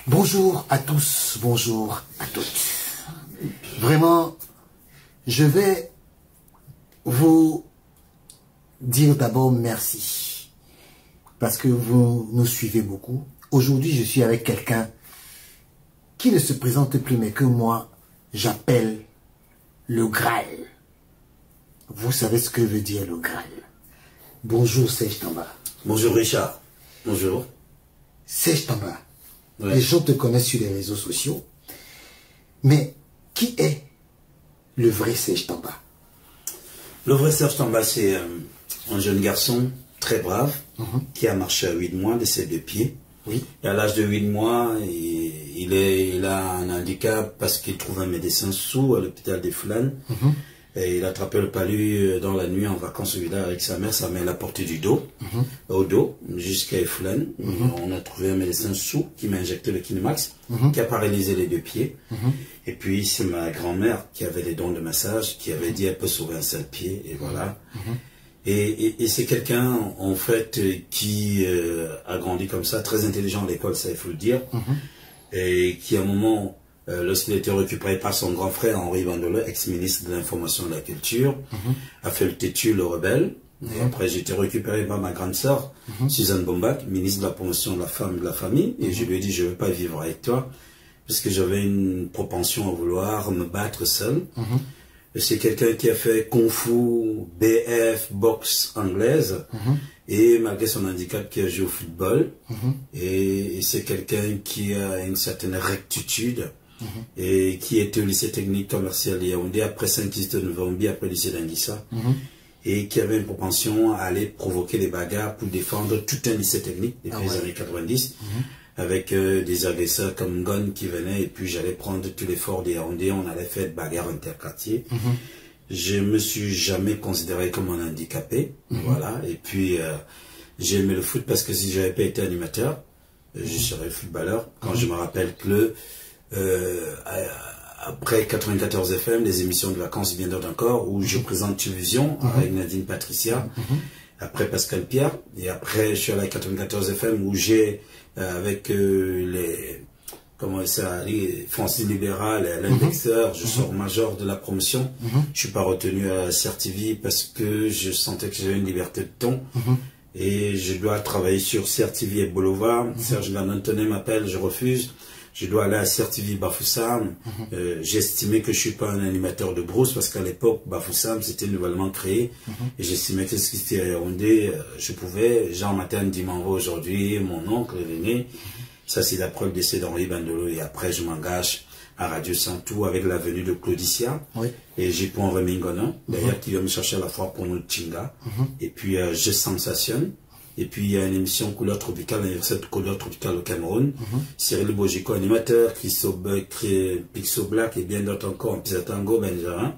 Bonjour à tous, bonjour à toutes. Vraiment, je vais vous dire d'abord merci parce que vous nous suivez beaucoup. Aujourd'hui, je suis avec quelqu'un qui ne se présente plus mais que moi, j'appelle le Graal. Vous savez ce que veut dire le Graal. Bonjour Serge Tamba. Bonjour Richard. Bonjour. Serge Tamba. Ouais. Les gens te connaissent sur les réseaux sociaux. Mais qui est le vrai Serge Tamba? Le vrai Serge Tamba, c'est un jeune garçon très brave qui a marché à 8 mois de ses 2 pieds. Oui. Et à l'âge de 8 mois, il a un handicap parce qu'il trouve un médecin sourd à l'hôpital des Foulannes. Et il a attrapé le palu dans la nuit en vacances au village avec sa mère. Sa mère l'a porté du dos, au dos, jusqu'à Efoulan. On a trouvé un médecin sourd qui m'a injecté le Kinemax, qui a paralysé les 2 pieds. Et puis c'est ma grand-mère qui avait les dons de massage, qui avait dit elle peut sauver un seul pied, et voilà. Et c'est quelqu'un, en fait, qui a grandi comme ça, très intelligent à l'école, ça il faut le dire, et qui à un moment... lorsqu'il a été récupéré par son grand frère Henri Bandolo, ex-ministre de l'Information et de la Culture, a fait le têtu, le rebelle. Et après, j'ai été récupéré par ma grande sœur, Suzanne Bombach, ministre de la Promotion de la Femme et de la Famille. Et je lui ai dit, je ne veux pas vivre avec toi, parce que j'avais une propension à vouloir me battre seul. C'est quelqu'un qui a fait Kung Fu, BF, boxe anglaise. Et malgré son handicap, qui a joué au football. Et c'est quelqu'un qui a une certaine rectitude. Et qui était au lycée technique commercial de Yaoundé, après Saint-Christ de Novembi, après le lycée d'Anguissa, et qui avait une propension à aller provoquer des bagarres pour défendre tout un lycée technique depuis les années 90, avec des agresseurs comme Gon qui venaient, et puis j'allais prendre tous les forts de Yaoundé, on allait faire bagarre interquartier. Je me suis jamais considéré comme un handicapé, voilà, et puis j'ai aimé le foot parce que si j'avais pas été animateur, je serais footballeur. Quand je me rappelle que après 94 FM, les émissions de vacances bien d'autres encore, où je présente Télévision avec Nadine Patricia, après Pascal Pierre, et après je suis allé à 94 FM où j'ai avec les comment ça, les Francis Libéral et l'indexeur, je sors major de la promotion. Je suis pas retenu à CRTV parce que je sentais que j'avais une liberté de ton. Et je dois travailler sur CRTV et Boulevard. Serge Lanantonet m'appelle, je refuse. Je dois aller à CRTV Bafoussam. J'estimais que je suis pas un animateur de brousse parce qu'à l'époque, Bafoussam, c'était nouvellement créé. Et j'estimais que ce qui était à Yaoundé, je pouvais. Jean Matin Dimanvo aujourd'hui, mon oncle est venu. Ça, c'est la preuve d'essai d'Henri Bandolo. Et après, je m'engage à Radio Santou avec la venue de Claudicia. Et j'ai pour un Remingona, d'ailleurs, qui vient me chercher à la fois pour notre Chinga. Et puis, je sensationne. Et puis, il y a une émission Couleur Tropicale, l'anniversaire de Couleur Tropicale au Cameroun. Cyril Bojiko, animateur, Pixo Black et bien d'autres encore, Pisatango, Benjamin.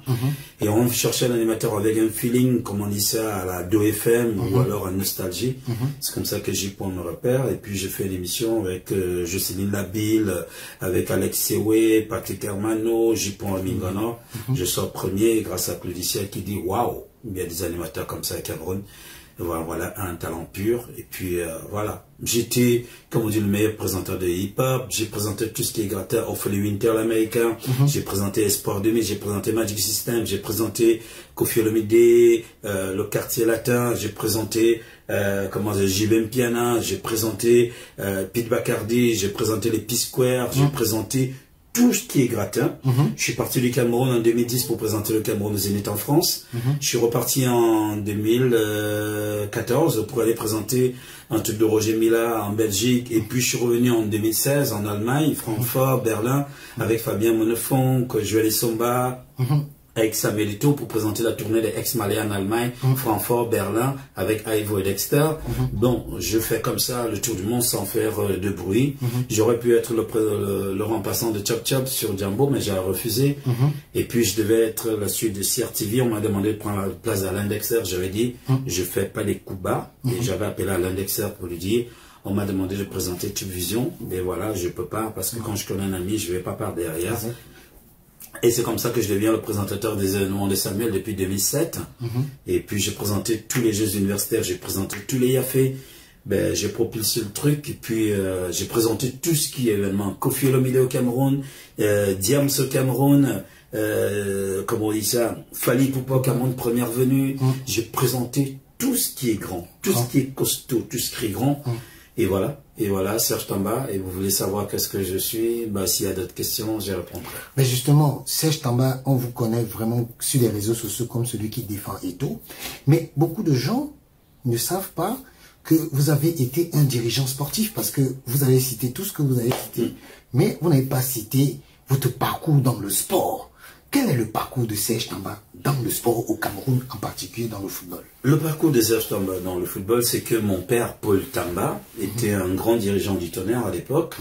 Et on cherchait un animateur avec un feeling, comme on dit ça, à la 2FM ou alors à Nostalgie. C'est comme ça que j'ai pour me repère. Et puis, j'ai fait une émission avec Jocelyne Labille, avec Alex Sewe, Patrick Hermano, Jipon Amingano. Je sors premier grâce à Claudicia qui dit waouh, il y a des animateurs comme ça à Cameroun. Voilà, un talent pur. Et puis voilà, j'étais, comme on dit, le meilleur présentateur de hip-hop. J'ai présenté tout ce qui est gratteur, Ophélie Winter l'américain. J'ai présenté Espoir 2000, j'ai présenté Magic System, j'ai présenté Kofi Olomide, le quartier latin, j'ai présenté JBM Piana, j'ai présenté Pete Bacardi, j'ai présenté les P-Square, j'ai présenté tout ce qui est gratin. Je suis parti du Cameroun en 2010 pour présenter le Cameroun au Zénith en France. Je suis reparti en 2014 pour aller présenter un truc de Roger Mila en Belgique. Et puis je suis revenu en 2016 en Allemagne, Francfort, Berlin, avec Fabien Monefon, Joël Somba, avec Samuel Ito pour présenter la tournée des ex-Maléens en Allemagne, Francfort, Berlin, avec Ivo et Dexter. Bon, je fais comme ça le tour du monde sans faire de bruit. J'aurais pu être le remplaçant de Chop Chop sur Jumbo, mais j'ai refusé. Et puis je devais être la suite de CRTV. On m'a demandé de prendre la place à l'indexeur. J'avais dit, je fais pas les coups bas. Et j'avais appelé à l'indexeur pour lui dire, on m'a demandé de présenter Télévision. Mais voilà, je peux pas, parce que quand je connais un ami, je vais pas par derrière. Et c'est comme ça que je deviens le présentateur des événements de Samuel depuis 2007. Et puis j'ai présenté tous les jeux universitaires, j'ai présenté tous les YAFE, ben, j'ai propulsé le truc et puis j'ai présenté tout ce qui est événement. Kofi Olomide au Cameroun, Diams au Cameroun, comment on dit ça, Fally Ipupa au Cameroun, première venue. J'ai présenté tout ce qui est grand, tout ce qui est costaud, tout ce qui est grand. Et voilà, Serge Tamba, et vous voulez savoir qu'est-ce que je suis, bah, s'il y a d'autres questions, j'y répondrai. Mais justement, Serge Tamba, on vous connaît vraiment sur les réseaux sociaux comme celui qui défend Eto'o. Mais beaucoup de gens ne savent pas que vous avez été un dirigeant sportif parce que vous avez cité tout ce que vous avez cité. Mais vous n'avez pas cité votre parcours dans le sport. Quel est le parcours de Serge Tamba dans le sport au Cameroun, en particulier dans le football? Le parcours de Serge Tamba dans le football, c'est que mon père, Paul Tamba, était un grand dirigeant du Tonnerre à l'époque.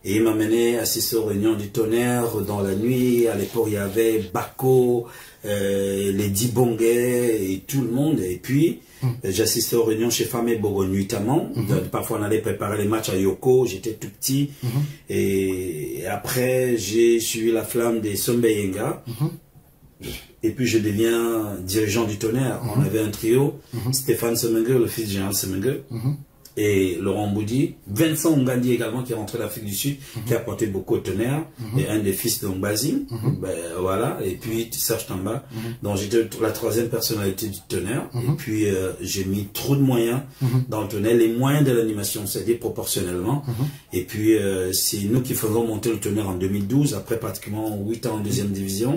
Et il m'a mené assister aux réunions du Tonnerre dans la nuit. À l'époque, il y avait Bako, les Dibonguet et tout le monde. Et puis, j'assistais aux réunions chez Famé Bogo nuitamment. Parfois, on allait préparer les matchs à Yoko. J'étais tout petit. Et après, j'ai suivi la flamme des Sombeyenga. Et puis, je deviens dirigeant du Tonnerre. On avait un trio. Stéphane Semengue, le fils du général Semengue. Et Laurent Boudi, Vincent Ngandi également qui est rentré d'Afrique du Sud, qui a apporté beaucoup au Tonnerre, et un des fils de Ngbazi, ben, voilà, et puis Serge Tamba, dont j'étais la troisième personnalité du Tonnerre, et puis j'ai mis trop de moyens dans le Tonnerre, les moyens de l'animation, c'est-à-dire proportionnellement, et puis c'est nous qui faisons monter le Tonnerre en 2012, après pratiquement 8 ans en deuxième division.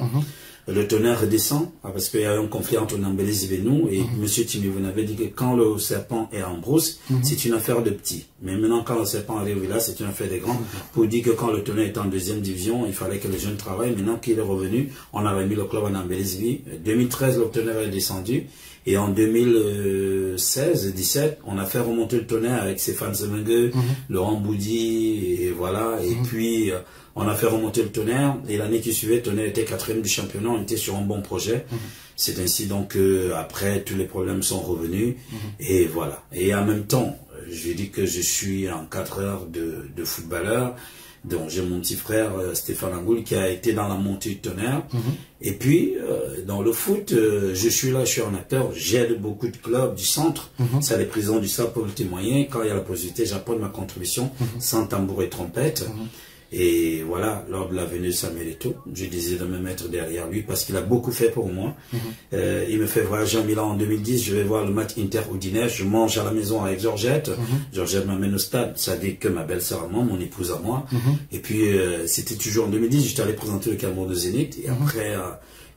Le Tonnerre redescend, parce qu'il y a eu un conflit entre Nambélés et nous, et M. Timivou avait dit que quand le serpent est en brousse, c'est une affaire de petits. Mais maintenant, quand le serpent arrive là, c'est une affaire des grands. Pour dire que quand le Tonnerre est en deuxième division, il fallait que les jeunes travaillent. Maintenant qu'il est revenu, on a remis le club à Nambélés. 2013, le Tonnerre est descendu. Et en 2016-17, on a fait remonter le Tonnerre avec Stéphane Semengue, Laurent Boudi, et voilà. Et puis, on a fait remonter le Tonnerre. Et l'année qui suivait, le Tonnerre était 4e du championnat. On était sur un bon projet. C'est ainsi donc que après tous les problèmes sont revenus. Et voilà. Et en même temps, je dis que je suis un 4 heures de footballeur. Donc j'ai mon petit frère Stéphane Angoul qui a été dans la montée du Tonnerre. Et puis dans le foot, je suis là, je suis un acteur, j'aide beaucoup de clubs du centre. C'est les présidents du SAP pour le témoigner. Quand il y a la possibilité, j'apporte ma contribution sans tambour et trompette. Et voilà, lors de la venue de Samuel Eto'o, je disais de me mettre derrière lui parce qu'il a beaucoup fait pour moi. Il me fait voyager en Milan en 2010, je vais voir le match Inter-Udinese, je mange à la maison avec Georgette. Georgette m'amène au stade, ça dit que ma belle-sœur à moi, mon épouse à moi. Et puis c'était toujours en 2010, j'étais allé présenter le Cameroun de Zénith. Et après,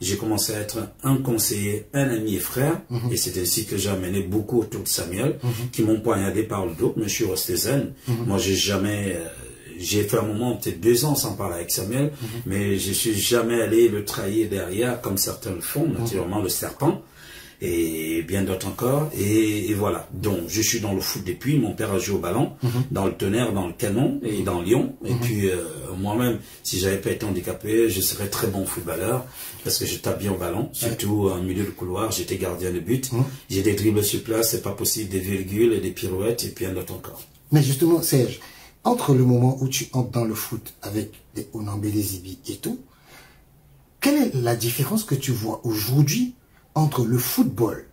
j'ai commencé à être un conseiller, un ami et frère. Et c'est ainsi que j'ai amené beaucoup autour de Samuel, qui m'ont poignardé par le dos, mais je suis resté zen. Moi, j'ai jamais... J'ai fait un moment, peut-être 2 ans sans parler avec Samuel, mais je suis jamais allé le trahir derrière, comme certains le font, naturellement le serpent, et bien d'autres encore, et voilà. Donc, je suis dans le foot depuis, mon père a joué au ballon, dans le Tonnerre, dans le Canon, et dans Lyon, et puis moi-même, si j'avais pas été handicapé, je serais très bon footballeur, parce que je tape bien au ballon, surtout en milieu de couloir, j'étais gardien de but, j'ai des dribbles sur place, c'est pas possible, des virgules, et des pirouettes, et bien d'autres encore. Mais justement, Serge, entre le moment où tu entres dans le foot avec les Onambélé Zibi et tout, quelle est la différence que tu vois aujourd'hui entre le football,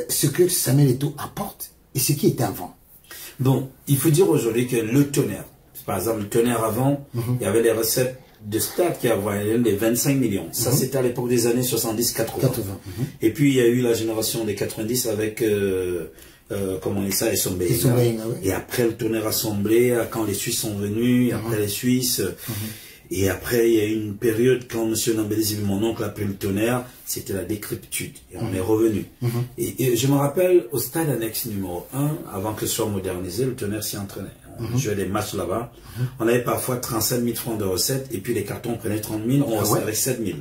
ce que Samuel Eto'o apporte et ce qui était avant? Bon, il faut dire aujourd'hui que le Tonnerre, par exemple le Tonnerre avant, il y avait les recettes de stade qui avaient les 25 millions. Ça, c'était à l'époque des années 70-80. Et puis, il y a eu la génération des 90 avec... comment on dit ça, les Sombeyenga. Et après le Tonnerre assemblé, quand les Suisses sont venus, après les Suisses, et après il y a eu une période quand M. Nambélé, mon oncle, a appelé le Tonnerre, c'était la décrépitude, et on est revenu. Et je me rappelle, au stade annexe numéro 1, avant que ce soit modernisé, le Tonnerre s'y entraînait. On jouait des matchs là-bas, on avait parfois 35 000 francs de recettes, et puis les cartons prenaient 30 000, on recevait 7 000.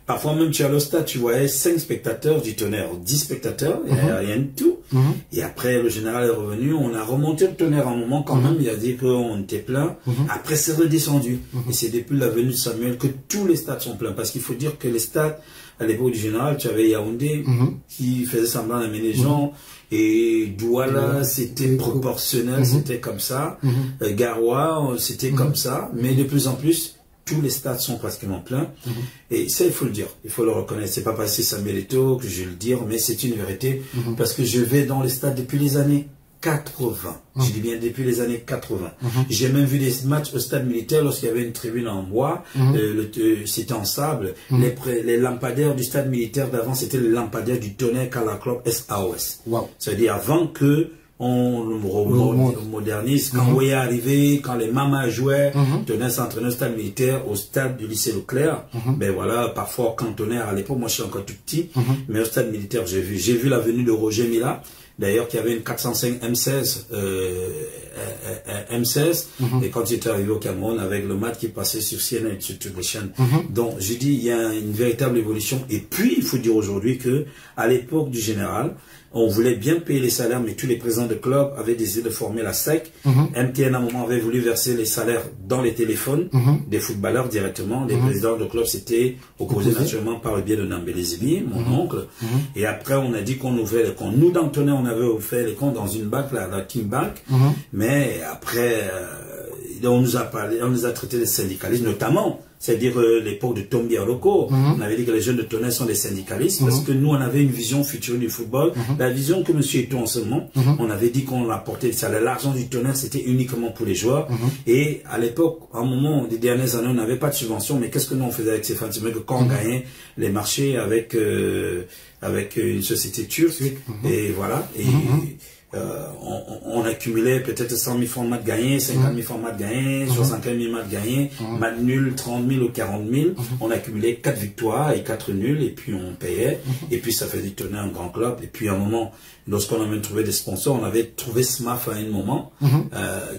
Parfois même tu as le stade, tu voyais 5 spectateurs du Tonnerre, 10 spectateurs, il n'y a rien de tout. Et après le général est revenu, on a remonté le Tonnerre un moment quand même, il a dit qu'on était plein. Après c'est redescendu. Et c'est depuis la venue de Samuel que tous les stades sont pleins. Parce qu'il faut dire que les stades, à l'époque du général, tu avais Yaoundé qui faisait semblant d'amener les gens. Et Douala, c'était proportionnel, c'était comme ça. Garoua, c'était comme ça. Mais de plus en plus, tous les stades sont pratiquement pleins. Et ça, il faut le dire. Il faut le reconnaître. C'est pas parce que Samuel Eto'o que je vais le dire, mais c'est une vérité. Parce que je vais dans les stades depuis des années. 80. Je dis bien depuis les années 80. J'ai même vu des matchs au stade militaire lorsqu'il y avait une tribune en bois, c'était en sable. Les lampadaires du stade militaire d'avant, c'était les lampadaires du Tonnerre Color Club SAOS. Wow. C'est-à-dire avant que on modernise, quand Oué est arrivé, quand les mamas jouaient, Tonnerre s'entraînait au stade militaire, au stade du lycée Leclerc. Ben voilà, parfois quand Tonnerre à l'époque, moi je suis encore tout petit, mais au stade militaire j'ai vu la venue de Roger Mila. D'ailleurs, qu'il y avait une 405 M16, et quand j'étais arrivé au Cameroun, avec le match qui passait sur CNN et sur toutes les chaînes. Donc, je dis, il y a une véritable évolution. Et puis, il faut dire aujourd'hui que, à l'époque du général, on voulait bien payer les salaires, mais tous les présidents de club avaient décidé de former la SEC. MTN, à un moment, avait voulu verser les salaires dans les téléphones des footballeurs directement. Les présidents de club s'étaient opposés naturellement par le biais de Nambele Zibi, mon oncle. Et après, on a dit qu'on ouvrait les comptes. Nous, dans Tonnerre, on avait ouvert les comptes dans une banque, la King Bank. Mais après, on nous a parlé, on nous a traités de syndicalistes, notamment, c'est-à-dire l'époque de Tombi Aroko. On avait dit que les jeunes de Tonnerre sont des syndicalistes parce que nous, on avait une vision future du football. La vision que M. Eto'o en ce moment, on avait dit qu'on apportait l'argent du Tonnerre, c'était uniquement pour les joueurs. Et à l'époque, à un moment des dernières années, on n'avait pas de subvention, mais qu'est-ce que nous on faisait avec ces fans? Que quand on gagnait les marchés avec une société turque, et voilà, et on accumulait peut-être 100 000 francs de match gagnés, 50 000 francs de match gagnés, 75 000 matchs gagnés, match nul, 30 000 ou 40 000. On accumulait 4 victoires et 4 nuls, et puis on payait. Et puis ça faisait tourner un grand club. Et puis à un moment, lorsqu'on avait trouvé des sponsors, on avait trouvé SMAF à un moment,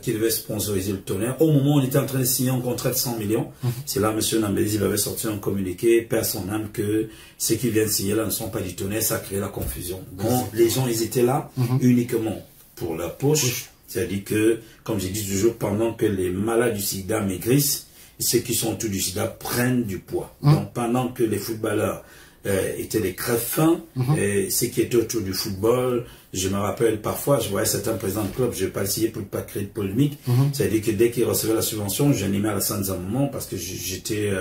qui devait sponsoriser le Tonnerre. Au moment où on était en train de signer un contrat de 100 millions, c'est là, M. Nambele, il avait sorti un communiqué, perd son âme, que ceux qui viennent signer là ne sont pas du Tonnerre, ça a créé la confusion. Bon, les gens, ils étaient là uniquement pour leur poche, c'est-à-dire que, comme j'ai dit toujours, pendant que les malades du sida maigrissent, ceux qui sont autour du sida prennent du poids. Donc pendant que les footballeurs étaient des crèves-fins, ceux qui étaient autour du football, je me rappelle parfois, je voyais certains présidents de club, je ne vais pas le citer pour ne pas créer de polémique, c'est-à-dire que dès qu'ils recevaient la subvention, j'animais à la salle d'un moment parce que j'étais,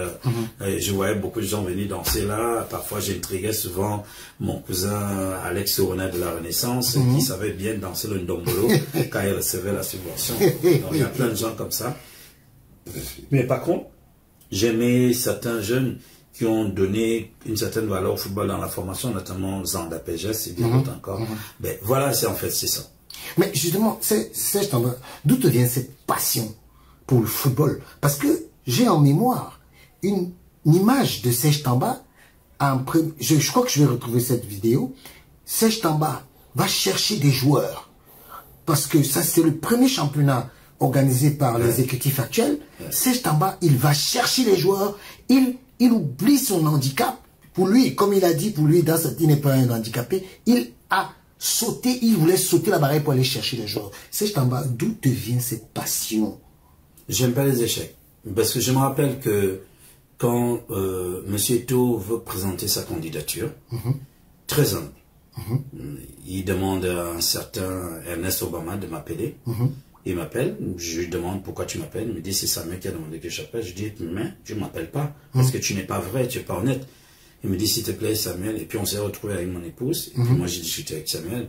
je voyais beaucoup de gens venir danser là, parfois j'intriguais souvent mon cousin Alex Orona de la Renaissance, qui savait bien danser le ndombolo quand il recevait la subvention. Donc il y a plein de gens comme ça. Mais par contre, j'aimais certains jeunes qui ont donné une certaine valeur au football dans la formation, notamment Zanda Pejes et bien d'autres encore. Ben, voilà, c'est en fait, c'est ça. Mais justement, d'où te vient cette passion pour le football? Parce que j'ai en mémoire une image de Serge Tamba. Je crois que je vais retrouver cette vidéo. Serge Tamba va chercher des joueurs. Parce que ça, c'est le premier championnat organisé par les exécutifs actuels. Serge Tamba, il va chercher les joueurs. Il oublie son handicap. Pour lui, comme il a dit, pour lui, il n'est pas un handicapé. Il a sauté, il voulait sauter la barrière pour aller chercher les joueurs. Serge Tamba, d'où te vient cette passion? J'aime pas les échecs. Parce que je me rappelle que quand M. Eto'o veut présenter sa candidature, très humble, il demande à un certain Ernest Obama de m'appeler. Il m'appelle, je lui demande pourquoi tu m'appelles. Il me dit c'est Samuel qui a demandé que j'appelle. Je dis mais je ne m'appelle pas parce que tu n'es pas vrai, tu n'es pas honnête. Il me dit s'il te plaît Samuel. Et puis on s'est retrouvé avec mon épouse. Et puis moi j'ai discuté avec Samuel.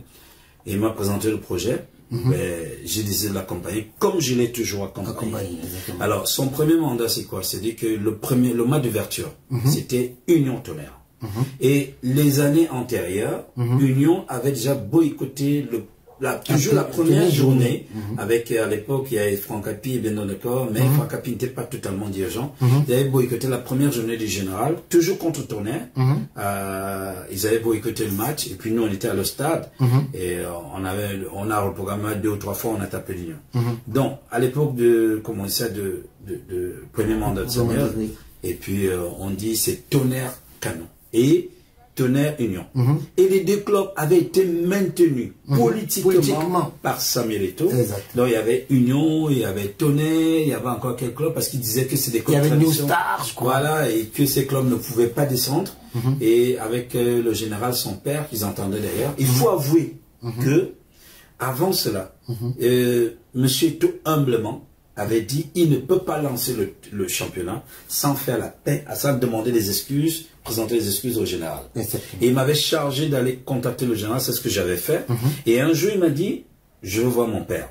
Et il m'a présenté le projet. J'ai décidé de l'accompagner comme je l'ai toujours accompagné. Alors son premier mandat c'est quoi? C'est dit que le match d'ouverture c'était Union Tonnerre. Et les années antérieures, Union avait déjà boycotté toujours la première journée, avec à l'époque il y avait Franck Api bien d'accord, mais Franck Api n'était pas totalement dirigeant. Ils avaient boycotté la première journée du général, toujours contre Tonnerre. Ils avaient boycotté le match, et puis nous on était à le stade, et on a reprogrammé 2 ou 3 fois, on a tapé l'Union. Donc à l'époque de premier mandat de Samuel, et puis on dit c'est Tonnerre Canon. Et Tonnerre Union. Et les deux clubs avaient été maintenus politiquement par Samuel Eto'o. Donc il y avait Union, il y avait Tonnerre, il y avait encore quelques clubs parce qu'ils disaient que c'est des clubs traditionnels. Voilà, et que ces clubs ne pouvaient pas descendre. Et avec le général, son père, qu'ils entendaient derrière. Il faut avouer que, avant cela, M. Eto'o, humblement, avait dit il ne peut pas lancer le championnat sans faire la paix, sans demander des excuses, présenter des excuses au général. Et il m'avait chargé d'aller contacter le général, c'est ce que j'avais fait. Et un jour il m'a dit je veux voir mon père.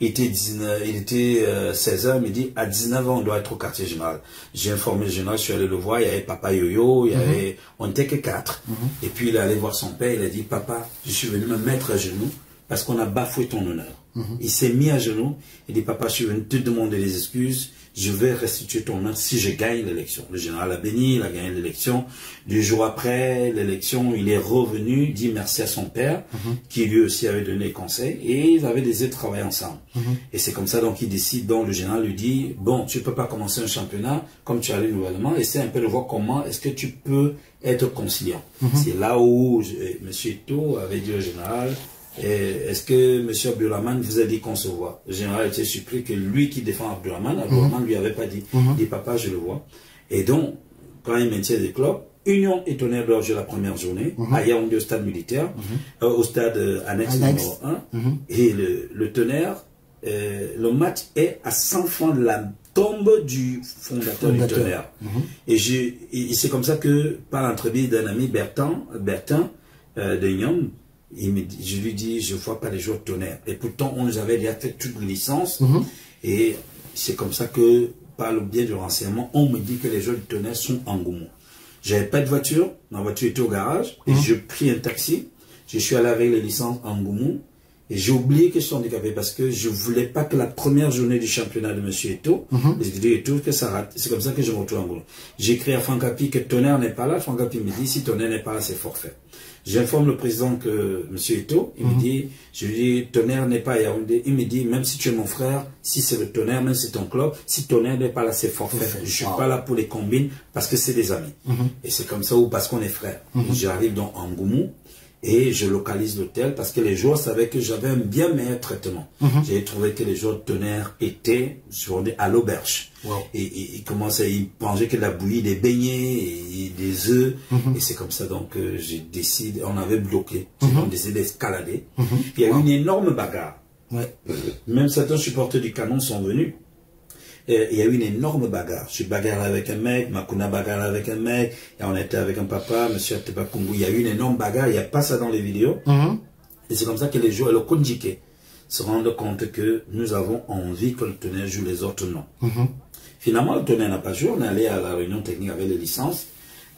Il était 16h, il me dit, à 19h, on doit être au quartier général. J'ai informé le général, je suis allé le voir, il y avait papa Yoyo, il y avait, on n'était que 4. Et puis il est allé voir son père, il a dit, papa, je suis venu me mettre à genoux parce qu'on a bafoué ton honneur. Il s'est mis à genoux, il dit, papa, je suis venu te demander des excuses, je vais restituer ton honneur si je gagne l'élection. Le général a béni, il a gagné l'élection. 2 jours après l'élection, il est revenu, dit merci à son père, qui lui aussi avait donné conseil, et ils avaient décidé de travailler ensemble. Et c'est comme ça donc il décide, donc le général lui dit, bon, tu ne peux pas commencer un championnat, comme tu allais nouvellement, essaie un peu de voir comment est-ce que tu peux être conciliant. C'est là où M. Eto'o avait dit au général, est-ce que M. Abdurrahman vous a dit qu'on se voit? Le général était surpris que lui qui défend Abdurrahman ne lui avait pas dit. Il dit, papa, je le vois. Et donc, quand il maintient des clubs, Union et Tonnerre doivent jouer la première journée, à Yaoundé au stade militaire, au stade annexe numéro 1. Et le Tonnerre, le match est à 100 francs de la tombe du fondateur du Tonnerre. Et c'est comme ça que, par l'entremise d'un ami, Bertin de Nyom, je lui dis, je ne vois pas les joueurs de Tonnerre. Et pourtant, on nous avait déjà fait toute licence. Et c'est comme ça que, par le biais du renseignement, on me dit que les joueurs de Tonnerre sont en Goumou. Je n'avais pas de voiture, ma voiture était au garage, et je pris un taxi. Je suis allé avec les licences en Goumou. Et j'ai oublié que je suis handicapé parce que je ne voulais pas que la première journée du championnat de M. Eto'o, j'ai dit Eto'o que ça rate. C'est comme ça que je me retrouve en Goumou. J'ai écrit à Francapi que Tonnerre n'est pas là. Francapi me dit, si Tonnerre n'est pas là, c'est forfait. J'informe le président que M. Eto'o, il me dit, je lui dis, Tonnerre n'est pas à Yaoundé. Il me dit, même si tu es mon frère, si c'est le Tonnerre, même si c'est ton club, si Tonnerre n'est pas là, c'est forfait. Je ne suis pas là pour les combines parce que c'est des amis. Et c'est comme ça ou parce qu'on est frères. J'arrive donc en Goumou et je localise l'hôtel parce que les joueurs savaient que j'avais un bien meilleur traitement. J'ai trouvé que les joueurs de Tonnerre étaient à l'auberge. Et ils commençaient, ils mangeaient que de la bouillie, des beignets et des œufs. Et c'est comme ça donc que j'ai décidé, on avait bloqué. On a décidé d'escalader. Il y a eu une énorme bagarre. Même certains supporters du Canon sont venus. Il y a eu une énorme bagarre. Je suis bagarré avec un mec, Makuna bagarré avec un mec, et on était avec un papa, M. Atepa Kumbu. Il y a eu une énorme bagarre, il n'y a pas ça dans les vidéos. Et c'est comme ça que les joueurs, le Kondjike, se rendent compte que nous avons envie que le Tonnerre joue, les autres non. Finalement, le Tonnerre n'a pas joué, on est allé à la réunion technique avec les licences,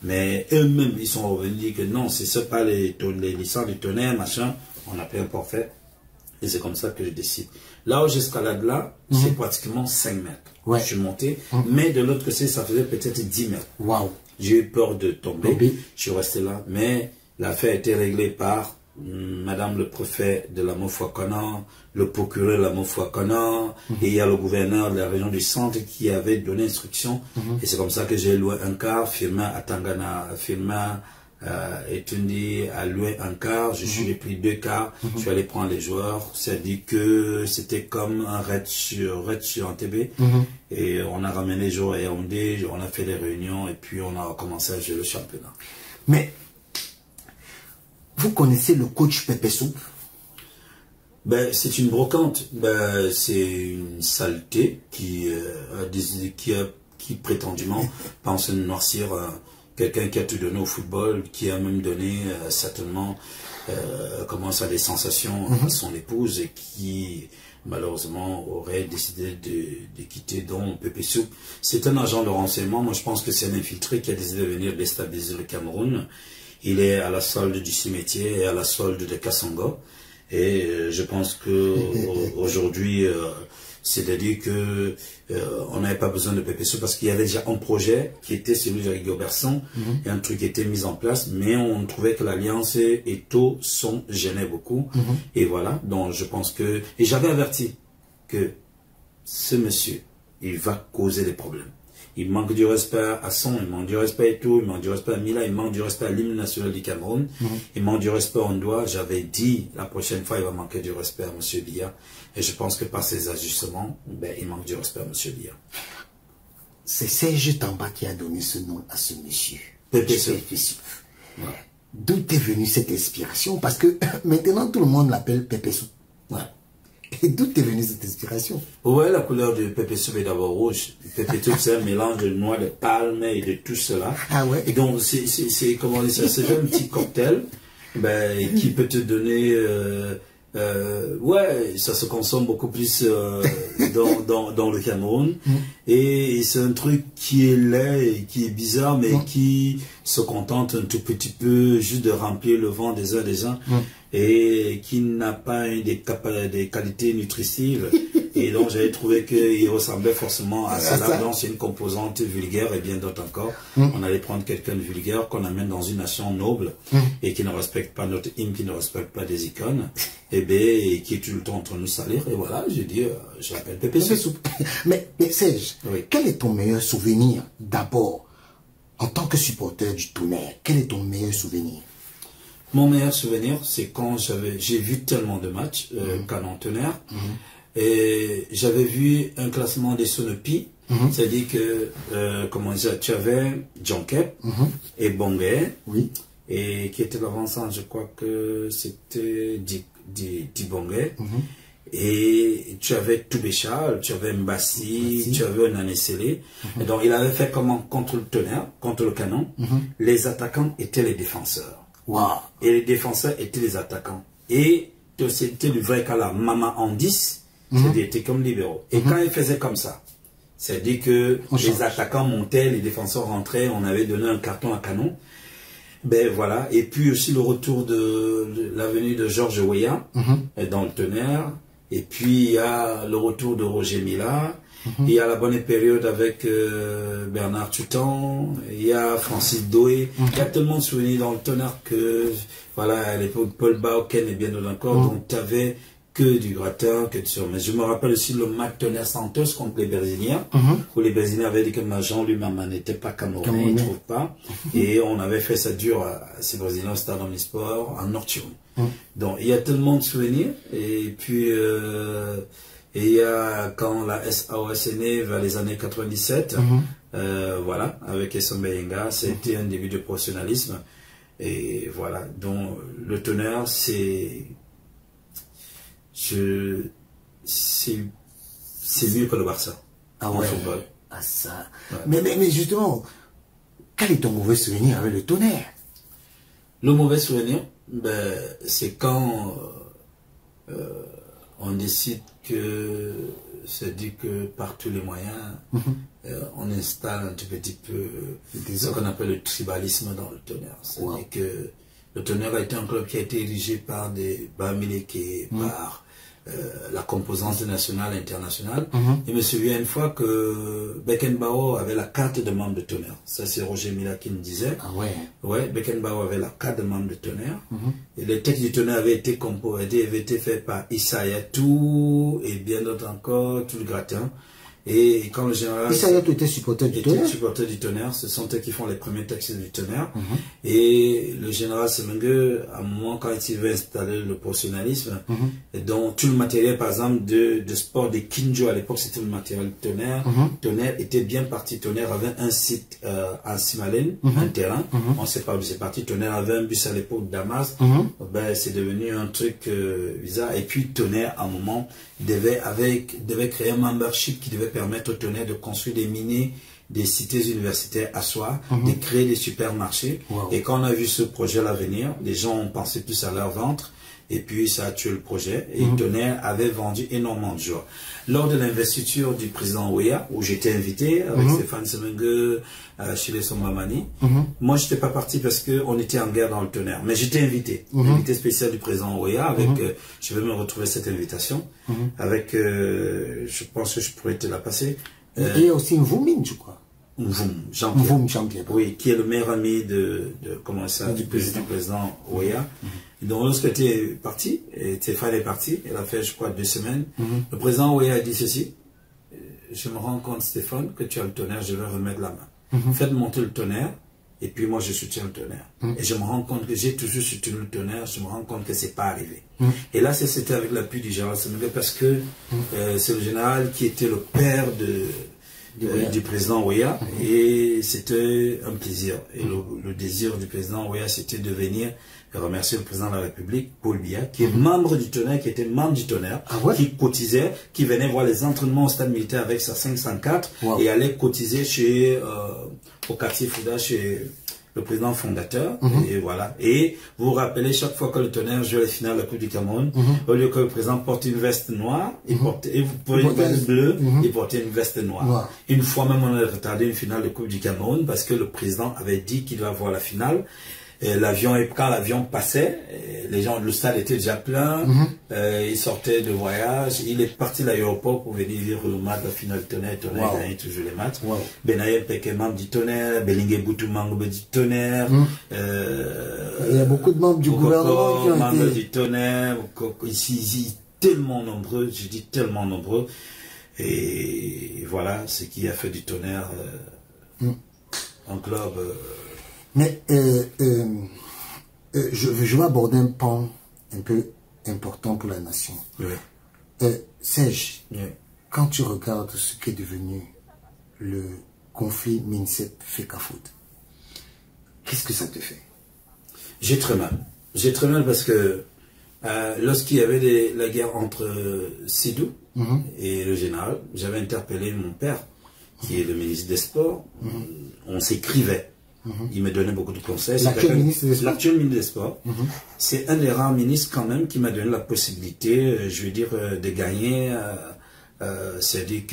mais eux-mêmes, ils sont revenus dire que non, c'est pas les licences du Tonnerre, machin, on a pris un forfait. Et c'est comme ça que je décide. Là où j'escalade là, c'est pratiquement 5 mètres. Je suis monté, mais de l'autre côté, ça faisait peut-être 10 mètres. J'ai eu peur de tomber, je suis resté là. Mais l'affaire a été réglée par Madame le préfet de la Mofouakona, le procureur de la Mofouakona, et il y a le gouverneur de la région du centre qui avait donné instruction. Et c'est comme ça que j'ai loué un car, firma à Tangana, firma Etundi a loué un car, je suis pris 2 cars, je suis allé prendre les joueurs, c'est dit que c'était comme un raid sur Antébé, et on a ramené les joueurs à Yaoundé, on a fait des réunions, et puis on a commencé à jouer le championnat. Mais, vous connaissez le coach Pépé Soup? Ben, c'est une brocante, ben, c'est une saleté qui prétendument pense noircir quelqu'un qui a tout donné au football, qui a même donné certainement comment ça, des sensations à son épouse et qui malheureusement aurait décidé de quitter donc Pépé Soup. C'est un agent de renseignement, moi je pense que c'est un infiltré qui a décidé de venir déstabiliser le Cameroun. Il est à la solde du cimetière et à la solde de Kassongo. Et je pense que aujourd'hui, c'est-à-dire que on n'avait pas besoin de Pépé Soup parce qu'il y avait déjà un projet qui était celui de Rigo Berson et un truc qui était mis en place, mais on trouvait que l'Alliance et Eto'o gênait beaucoup. Et voilà, donc je pense que... Et j'avais averti que ce monsieur, il va causer des problèmes. Il manque du respect à Son, il manque du respect à Eto'o, il manque du respect à Mila, il manque du respect à l'hymne national du Cameroun, il manque du respect à Ondoa. J'avais dit la prochaine fois il va manquer du respect à M. Biya. Et je pense que par ces ajustements, ben, il manque du respect à M. Biya. C'est Serge Tamba qui a donné ce nom à ce monsieur. Pépé Soup. D'où est venue cette inspiration? Parce que maintenant tout le monde l'appelle Pépé Soup. Et d'où est venue cette inspiration? Ouais, la couleur de Pépé Soup est d'abord rouge. Pépé Soup, c'est un mélange de noix de palme et de tout cela. Et donc, c'est comment dire ça? C'est un petit cocktail ben, qui peut te donner Ouais, ça se consomme beaucoup plus dans le Cameroun. Et c'est un truc qui est laid et qui est bizarre, mais qui se contente un tout petit peu juste de remplir le ventre des uns des uns. Et qui n'a pas des qualités nutritives. Et donc j'avais trouvé qu'il ressemblait forcément à ça. Donc c'est une composante vulgaire et bien d'autres encore. On allait prendre quelqu'un de vulgaire qu'on amène dans une nation noble et qui ne respecte pas notre hymne, qui ne respecte pas des icônes, et qui est tout le temps en train de nous salir. Et voilà, j'ai dit, je l'appelle Pépé Soupe. Mais Serge, quel est ton meilleur souvenir d'abord en tant que supporter du Tonnerre? Quel est ton meilleur souvenir? Mon meilleur souvenir, c'est quand j'ai vu tellement de matchs, Canon-Tonnerre, et j'avais vu un classement des Sonopi, c'est-à-dire que, comment dire, tu avais John Kep et Bongé, et qui était l'avancement, je crois que c'était Dibongé, et tu avais Toubéchal, tu avais Mbassi, tu avais Nanesele. Et donc il avait fait comment contre le Tonnerre, contre le Canon, les attaquants étaient les défenseurs. Et les défenseurs étaient les attaquants. Et c'était le vrai cas là, Mama en 10, c'était comme libéraux. Et quand ils faisaient comme ça, c'est-à-dire que les attaquants montaient, les défenseurs rentraient, on avait donné un carton à Canon. Ben voilà. Et puis aussi le retour de l'avenue de Georges Weah dans le Tonnerre. Et puis il y a le retour de Roger Mila. Il y a la bonne période avec Bernard Tutan, il y a Francis Doé, il y a tellement de souvenirs dans le Tonnerre que, voilà, à l'époque, Paul Bauken et bien d'autres encore, donc tu n'avais que du gratin, que du sur. Mais je me rappelle aussi le match Tonnerre Santos contre les Brésiliens, où les Brésiliens avaient dit que Jean-Louis Mama n'était pas camerounais, il ne trouve pas, et on avait fait ça dur à ces Brésiliens au Stade Omnisport, en Nocturne. Donc il y a tellement de souvenirs, et puis... et il y a quand la SAOS est née vers les années 97, voilà, avec Essombe Yenga, c'était un début de professionnalisme. Et voilà, donc le Tonnerre, c'est mieux que le Barça. Ah ouais, ah ça. Ouais. Mais justement, quel est ton mauvais souvenir avec le Tonnerre? Le mauvais souvenir, ben, c'est quand on décide que se dit que par tous les moyens, on installe un tout petit peu ce qu'on appelle le tribalisme dans le Tonnerre. C'est-à-dire que le Tonnerre a été un club qui a été érigé par des Bamileke, par la composante nationale et internationale. Je me souviens une fois que Beckenbauer avait la carte de membre de Tonnerre. Ça, c'est Roger Mila qui me disait. Ah ouais. Ouais, Beckenbauer avait la carte de membre de Tonnerre. Et les textes du Tonnerre avaient été faits par Issa Yatou et bien d'autres encore, tout le gratin. Et quand le général... Issa Yatou était supporter du Tonnerre. Supporter du Tonnerre, ce sont eux qui font les premiers textes du Tonnerre. Et le général Semengue, à un moment, quand il veut installer le professionnalisme, dont tout le matériel, par exemple, de sport de Kinjo, à l'époque, c'était le matériel Tonnerre. Tonnerre était bien parti. Tonnerre avait un site à Simalène, un terrain. On ne sait pas où c'est parti. Tonnerre avait un bus à l'époque Damas. Ben, c'est devenu un truc bizarre. Et puis, Tonnerre, à un moment, devait créer un membership qui devait permettre au Tonnerre de construire des mini, des cités universitaires à soi, de créer des supermarchés. Et quand on a vu ce projet-là venir, les gens ont pensé plus à leur ventre, et puis ça a tué le projet. Et Tonnerre avait vendu énormément de jours. Lors de l'investiture du président Weah, où j'étais invité avec Stéphane Semengue, Chile Sombamani, moi je n'étais pas parti parce qu'on était en guerre dans le Tonnerre, mais j'étais invité, invité spécial du président Weah, avec, je vais me retrouver cette invitation, avec, je pense que je pourrais te la passer. Il y a aussi Mvoumine, je crois. Jean-Pierre. Oui, qui est le meilleur ami comment ça, du président Weah. Donc lorsque tu es parti, et Stéphane est parti, il a fait je crois 2 semaines, le président Weah a dit ceci: je me rends compte Stéphane que tu as le Tonnerre, je vais remettre la main. Faites monter le Tonnerre, et puis moi je soutiens le Tonnerre. Et je me rends compte que j'ai toujours soutenu le Tonnerre, je me rends compte que c'est pas arrivé. Et là c'était avec l'appui du général Semengue, parce que c'est le général qui était le père du président Weah, et c'était un plaisir. Et le désir du président Weah, c'était de venir remercier le président de la République, Paul Biya, qui est membre du Tonnerre, qui était membre du Tonnerre, qui cotisait, qui venait voir les entraînements au stade militaire avec sa 504 et allait cotiser au quartier Fouda, chez le président fondateur, et voilà. Et vous vous rappelez, chaque fois que le Tonnerre joue la finale de la Coupe du Cameroun, au lieu que le président porte une veste noire, et vous pouvez une veste bleue, il portait une veste noire. Une fois même, on a retardé une finale de Coupe du Cameroun parce que le président avait dit qu'il devait avoir la finale. L'avion, quand l'avion passait, les gens, le stade était déjà plein, il sortait de voyage, il est parti de l'aéroport pour venir vivre le match de la finale Tonnerre gagne toujours les matchs. Benaye Peke, membre du Tonnerre, Belingue Boutou, membre du Tonnerre, il y a beaucoup de membres du gouvernement qui ont membres du Tonnerre, ici, tellement nombreux, je dis tellement nombreux, et voilà ce qui a fait du Tonnerre un club. Mais je veux aborder un pan un peu important pour la nation. Serge, quand tu regardes ce qui est devenu le conflit MINSEP-FECAFOOT, qu'est-ce que ça te fait? J'ai très mal. J'ai très mal parce que lorsqu'il y avait la guerre entre Sidou et le général, j'avais interpellé mon père, qui est le ministre des Sports. On s'écrivait. Il me donnait beaucoup de conseils. L'actuel ministre des Sports. C'est un des rares ministres quand même qui m'a donné la possibilité, je veux dire, de gagner, c'est-à-dire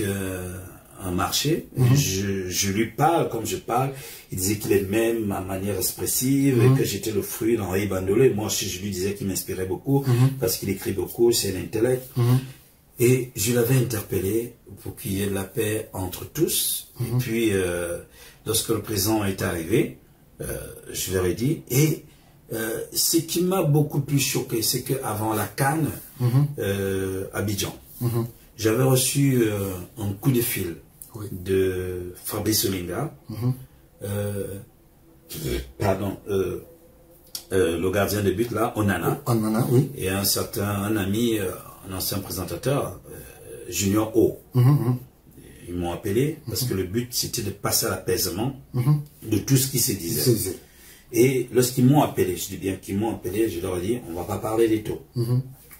un marché. Je lui parle comme je parle. Il disait qu'il aimait ma manière expressive et que j'étais le fruit d'Henri Bandolé. Moi, je lui disais qu'il m'inspirait beaucoup parce qu'il écrit beaucoup, c'est l'intellect. Et je l'avais interpellé pour qu'il y ait de la paix entre tous. Et puis, lorsque le président est arrivé, je leur ai dit, et ce qui m'a beaucoup plus choqué, c'est qu'avant la CAN, Abidjan, j'avais reçu un coup de fil de Fabrice Olinga, pardon, le gardien de but là, Onana, et un ami, un ancien présentateur, Junior O. Ils m'ont appelé parce que le but c'était de passer à l'apaisement de tout ce qui se disait. Et lorsqu'ils m'ont appelé, je dis bien qu'ils m'ont appelé, je leur ai dit, on ne va pas parler des taux.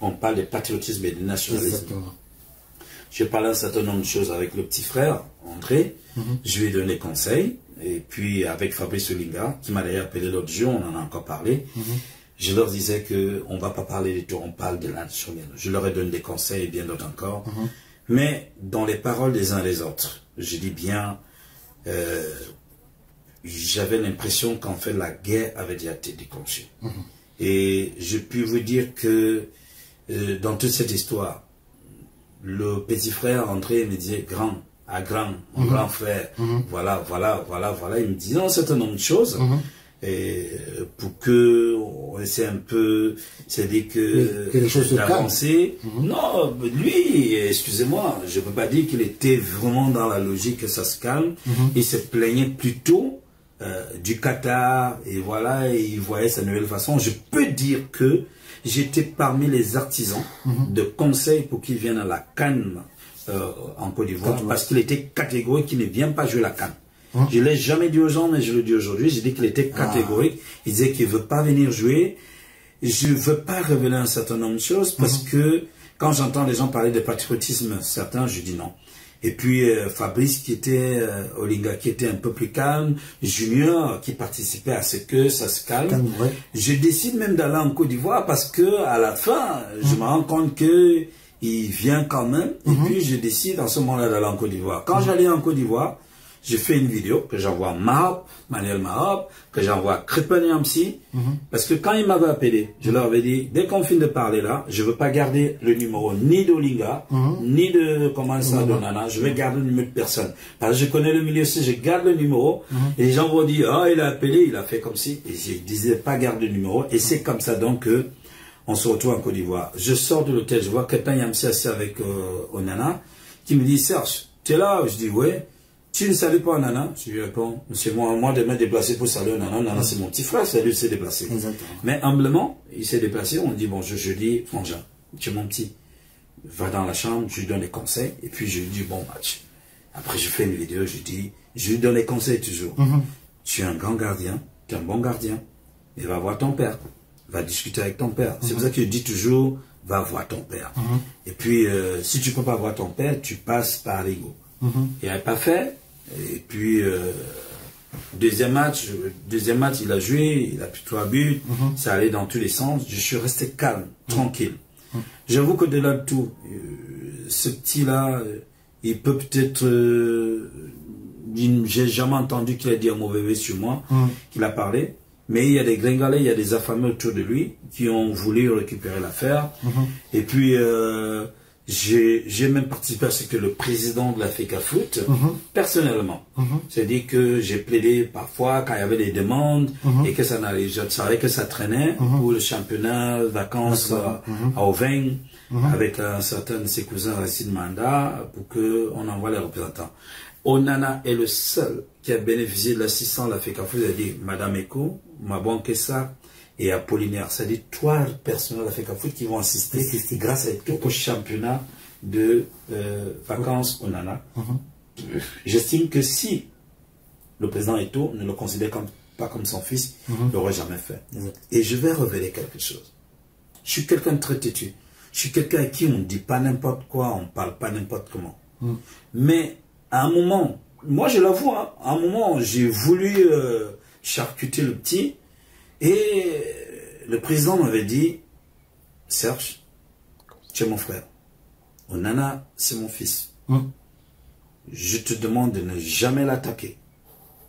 On parle de patriotisme et de nationalisme. Exactement. Je parlais un certain nombre de choses avec le petit frère, André. Je lui ai donné conseil. Et puis avec Fabrice Olinga, qui m'a d'ailleurs appelé l'autre jour, on en a encore parlé. Je leur disais qu'on ne va pas parler des taux, on parle de nationalisme. Je leur ai donné des conseils et bien d'autres encore. Mais dans les paroles des uns et des autres, je dis bien, j'avais l'impression qu'en fait la guerre avait déjà été déclenchée. Et je puis vous dire que dans toute cette histoire, le petit frère André me disait grand, mon grand frère, voilà. Il me disait un certain nombre de choses. Et pour que on essaie un peu, c'est-à-dire que d'avancer. Non, lui, excusez-moi, je ne peux pas dire qu'il était vraiment dans la logique que ça se calme. Il se plaignait plutôt du Qatar, et voilà, et il voyait sa nouvelle façon. Je peux dire que j'étais parmi les artisans de conseil pour qu'il vienne à la CAN en Côte d'Ivoire, parce qu'il était catégorique qu'il ne vient pas jouer la CAN. Je ne l'ai jamais dit aux gens, mais je le dis aujourd'hui. J'ai dit qu'il était catégorique. Il disait qu'il ne veut pas venir jouer. Je ne veux pas révéler un certain nombre de choses parce que quand j'entends les gens parler de patriotisme, certains, je dis non. Et puis Fabrice, qui était Olinga, qui était un peu plus calme, Junior, qui participait à ce que ça se calme. Je décide même d'aller en Côte d'Ivoire parce que à la fin, je me rends compte que il vient quand même. Et puis je décide en ce moment-là d'aller en Côte d'Ivoire. Quand j'allais en Côte d'Ivoire, je fais une vidéo que j'envoie à Manuel Mahop, que j'envoie à Crépin et Amsi, parce que quand ils m'avaient appelé, je leur avais dit, dès qu'on finit de parler là, je ne veux pas garder le numéro ni d'Olinga, ni de de Nana, je vais garder le numéro de personne. Parce que je connais le milieu aussi, je garde le numéro, et les gens vont dire, ah, il a appelé, il a fait comme si, et je disais pas garder le numéro, et c'est comme ça donc que on se retrouve en Côte d'Ivoire. Je sors de l'hôtel, je vois Crépin et Amsi assis avec Onana, qui me dit, Serge, tu es là? Je dis, ouais. Tu ne salues pas Nana? Je lui réponds, c'est moi de me déplacer pour saluer Nana. Nana, c'est mon petit frère, c'est lui qui s'est déplacé. Exactement. Mais humblement, il s'est déplacé, on dit, bon, je dis, Frangin, tu es mon petit, va dans la chambre, je lui donne des conseils, et puis je lui dis, bon match. Après, je fais une vidéo, je lui donne des conseils toujours. Tu es un grand gardien, tu es un bon gardien, et va voir ton père, va discuter avec ton père. C'est pour ça que je dis toujours, va voir ton père. Et puis, si tu ne peux pas voir ton père, tu passes par l'ego. Il n'avait pas fait. Et puis, Deuxième match, il a joué, il a pris 3 buts, ça allait dans tous les sens. Je suis resté calme, tranquille. J'avoue qu'au-delà de tout, ce petit-là, il peut peut-être... j'ai jamais entendu qu'il a dit un mauvais mot sur moi, qu'il a parlé. Mais il y a des gringalais, il y a des affamés autour de lui qui ont voulu récupérer l'affaire. Et puis, j'ai même participé à ce que le président de la FECAFOOT, personnellement, c'est-à-dire que j'ai plaidé parfois quand il y avait des demandes et que ça n'allait, je savais que ça traînait pour le championnat vacances à Auvergne avec un certain de ses cousins Racine Manda pour qu'on envoie les représentants. Onana est le seul qui a bénéficié de l'assistance de la FECAFOOT, c'est-à-dire Madame Eko, Mabonkessa et Apollinaire. C'est-à-dire 3 personnes de la FECAFOOT qui vont assister grâce à Eko au championnat de vacances Onana. J'estime que si le président Eto'o ne le considère pas comme son fils, il ne l'aurait jamais fait. Et je vais révéler quelque chose. Je suis quelqu'un de très têtu. Je suis quelqu'un à qui on ne dit pas n'importe quoi, on ne parle pas n'importe comment. Mais à un moment, moi je l'avoue, hein, à un moment j'ai voulu charcuter le petit et le président m'avait dit, Serge, tu es mon frère. Onana, c'est mon fils. Je te demande de ne jamais l'attaquer.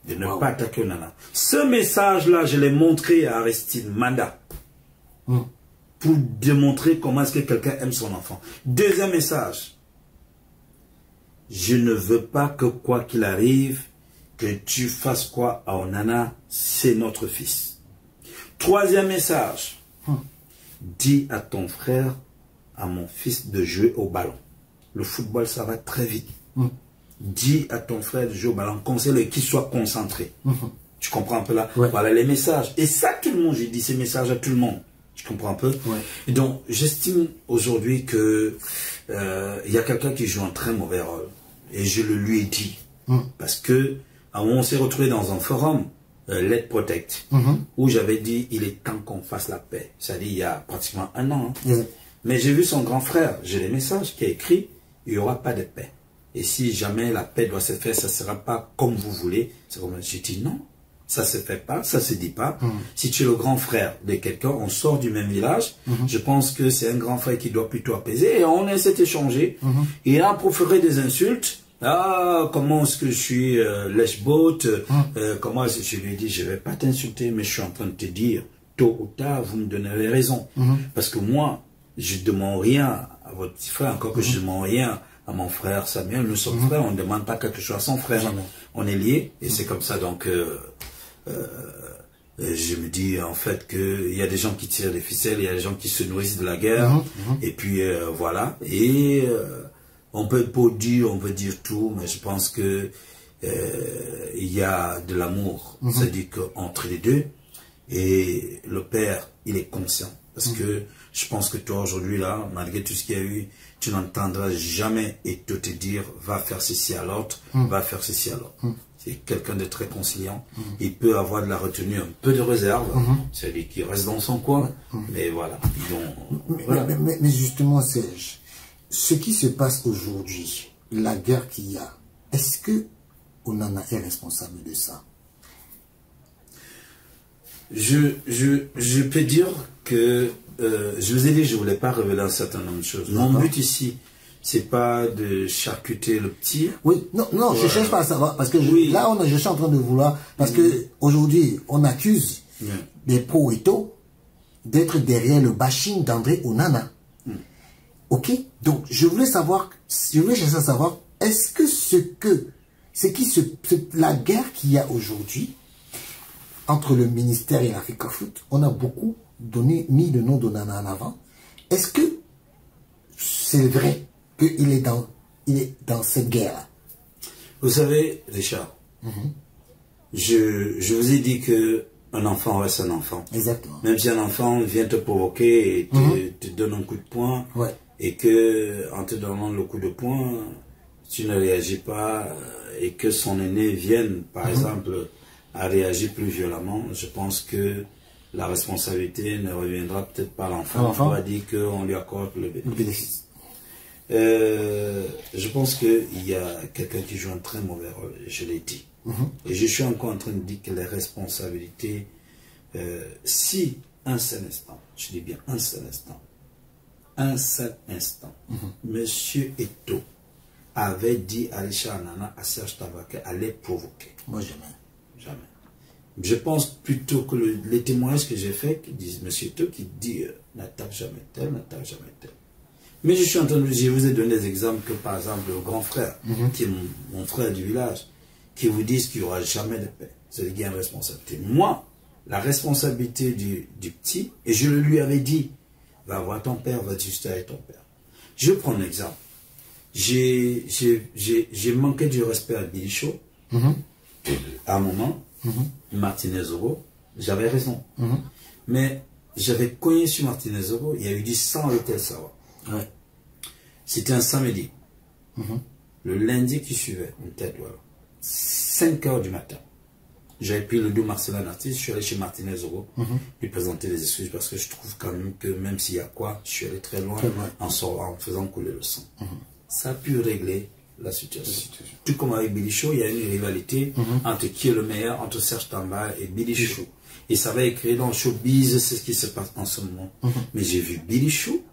De ne pas attaquer Onana. Ce message-là, je l'ai montré à Aristide Manda. Pour démontrer comment est-ce que quelqu'un aime son enfant. Deuxième message. Je ne veux pas que quoi qu'il arrive, que tu fasses quoi à Onana, c'est notre fils. Troisième message. Dis à ton frère, à mon fils de jouer au ballon. Le football, ça va très vite. Dis à ton frère de jouer au ballon. Conseille-le qu'il soit concentré. Tu comprends un peu là? Voilà les messages. Et ça, tout le monde, j'ai dit ces messages à tout le monde. Tu comprends un peu? Et donc, j'estime aujourd'hui que il y a quelqu'un qui joue un très mauvais rôle. Et je le lui ai dit. Parce que, à un moment, on s'est retrouvé dans un forum, Let Protect, où j'avais dit, il est temps qu'on fasse la paix. Ça dit, il y a pratiquement 1 an. Mais j'ai vu son grand frère, j'ai les messages qui a écrit, il n'y aura pas de paix. Et si jamais la paix doit se faire, ça ne sera pas comme vous voulez. J'ai dit non, ça ne se fait pas, ça ne se dit pas. Si tu es le grand frère de quelqu'un, on sort du même village, je pense que c'est un grand frère qui doit plutôt apaiser. Et on essaie d'échanger. Il a proféré des insultes. Ah, comment est-ce que je suis lèche-botte, comment est-ce que je lui ai dit, je ne vais pas t'insulter, mais je suis en train de te dire, tôt ou tard, vous me donnerez raison. Parce que moi, je ne demande rien à votre petit frère, encore que je ne demande rien à mon frère Samuel. Nous sommes frères, on ne demande pas quelque chose à son frère. On est liés, et c'est comme ça, donc, je me dis en fait qu'il y a des gens qui tirent des ficelles, il y a des gens qui se nourrissent de la guerre, et puis voilà. Et on peut pas dire, on peut dire tout, mais je pense que il y a de l'amour, c'est-à-dire qu'entre les deux, et le père, il est conscient. Parce que je pense que toi aujourd'hui là, malgré tout ce qu'il y a eu, tu n'entendras jamais Eto'o te dire va faire ceci à l'autre, va faire ceci à l'autre. C'est quelqu'un de très conciliant. Il peut avoir de la retenue, un peu de réserve. C'est-à-dire qu'il reste dans son coin. Mais voilà. Mais justement, Serge, ce qui se passe aujourd'hui, la guerre qu'il y a, est-ce que Onana est responsable de ça? Je peux dire que je vous ai dit, je ne voulais pas révéler un certain nombre de choses. Mon but ici, c'est pas de charcuter le petit. Oui, non, je cherche pas à savoir, parce que là, je suis en train de vouloir, parce que aujourd'hui, on accuse des pro-Eto'o d'être derrière le bashing d'André Onana. Ok? Donc, je voulais chercher à savoir, est-ce que la guerre qu'il y a aujourd'hui, entre le ministère et la FECAFOOT, on a beaucoup mis le nom d'Onana en avant. Est-ce que c'est vrai qu'il est dans cette guerre-là? Vous savez, Richard, je vous ai dit que un enfant reste un enfant. Exactement. Même si un enfant vient te provoquer et te donne un coup de poing, et que en te donnant le coup de poing, tu ne réagis pas, et que son aîné vienne, par exemple, à réagir plus violemment, je pense que la responsabilité ne reviendra peut-être pas à l'enfant. On va dire qu'on lui accorde le bénéfice. Je pense qu'il y a quelqu'un qui joue un très mauvais rôle, je l'ai dit. Et je suis encore en train de dire que les responsabilités, si un seul instant, je dis bien un seul instant, Monsieur Eto'o avait dit à Richard Nana, à Serge Tava qu'elle allait provoquer. Moi, jamais. Jamais. Je pense plutôt que les témoignages que j'ai faits, qui disent Monsieur Eto'o, qui dit n'attaque jamais tel, n'attaque jamais tel. Mais je suis en train de, je vous ai donné des exemples que par exemple le grand frère, qui est mon frère du village, qui vous disent qu'il n'y aura jamais de paix. C'est le gain de responsabilité. Moi, la responsabilité du petit, et je le lui avais dit, va voir ton père, va discuter avec ton père. Je prends un exemple. J'ai manqué du respect à Bilichot, à un moment, Martinez Oro, j'avais raison. Mais j'avais cogné sur Martinez Oro, il y a eu du sang et tel savoir. Ouais. C'était un samedi. Le lundi qui suivait, une tête, voilà. 5 h du matin. J'avais pris le dos Marcelin Artiste, je suis allé chez Martinez Oro, lui présenter les excuses parce que je trouve quand même que même s'il y a quoi, je suis allé très loin en faisant couler le sang. Ça a pu régler la situation. Tout comme avec Bilichot, il y a une rivalité entre qui est le meilleur, entre Serge Tamba et Bilichot. Et ça va écrire dans le showbiz, c'est ce qui se passe en ce moment. Mais j'ai vu Bilichot,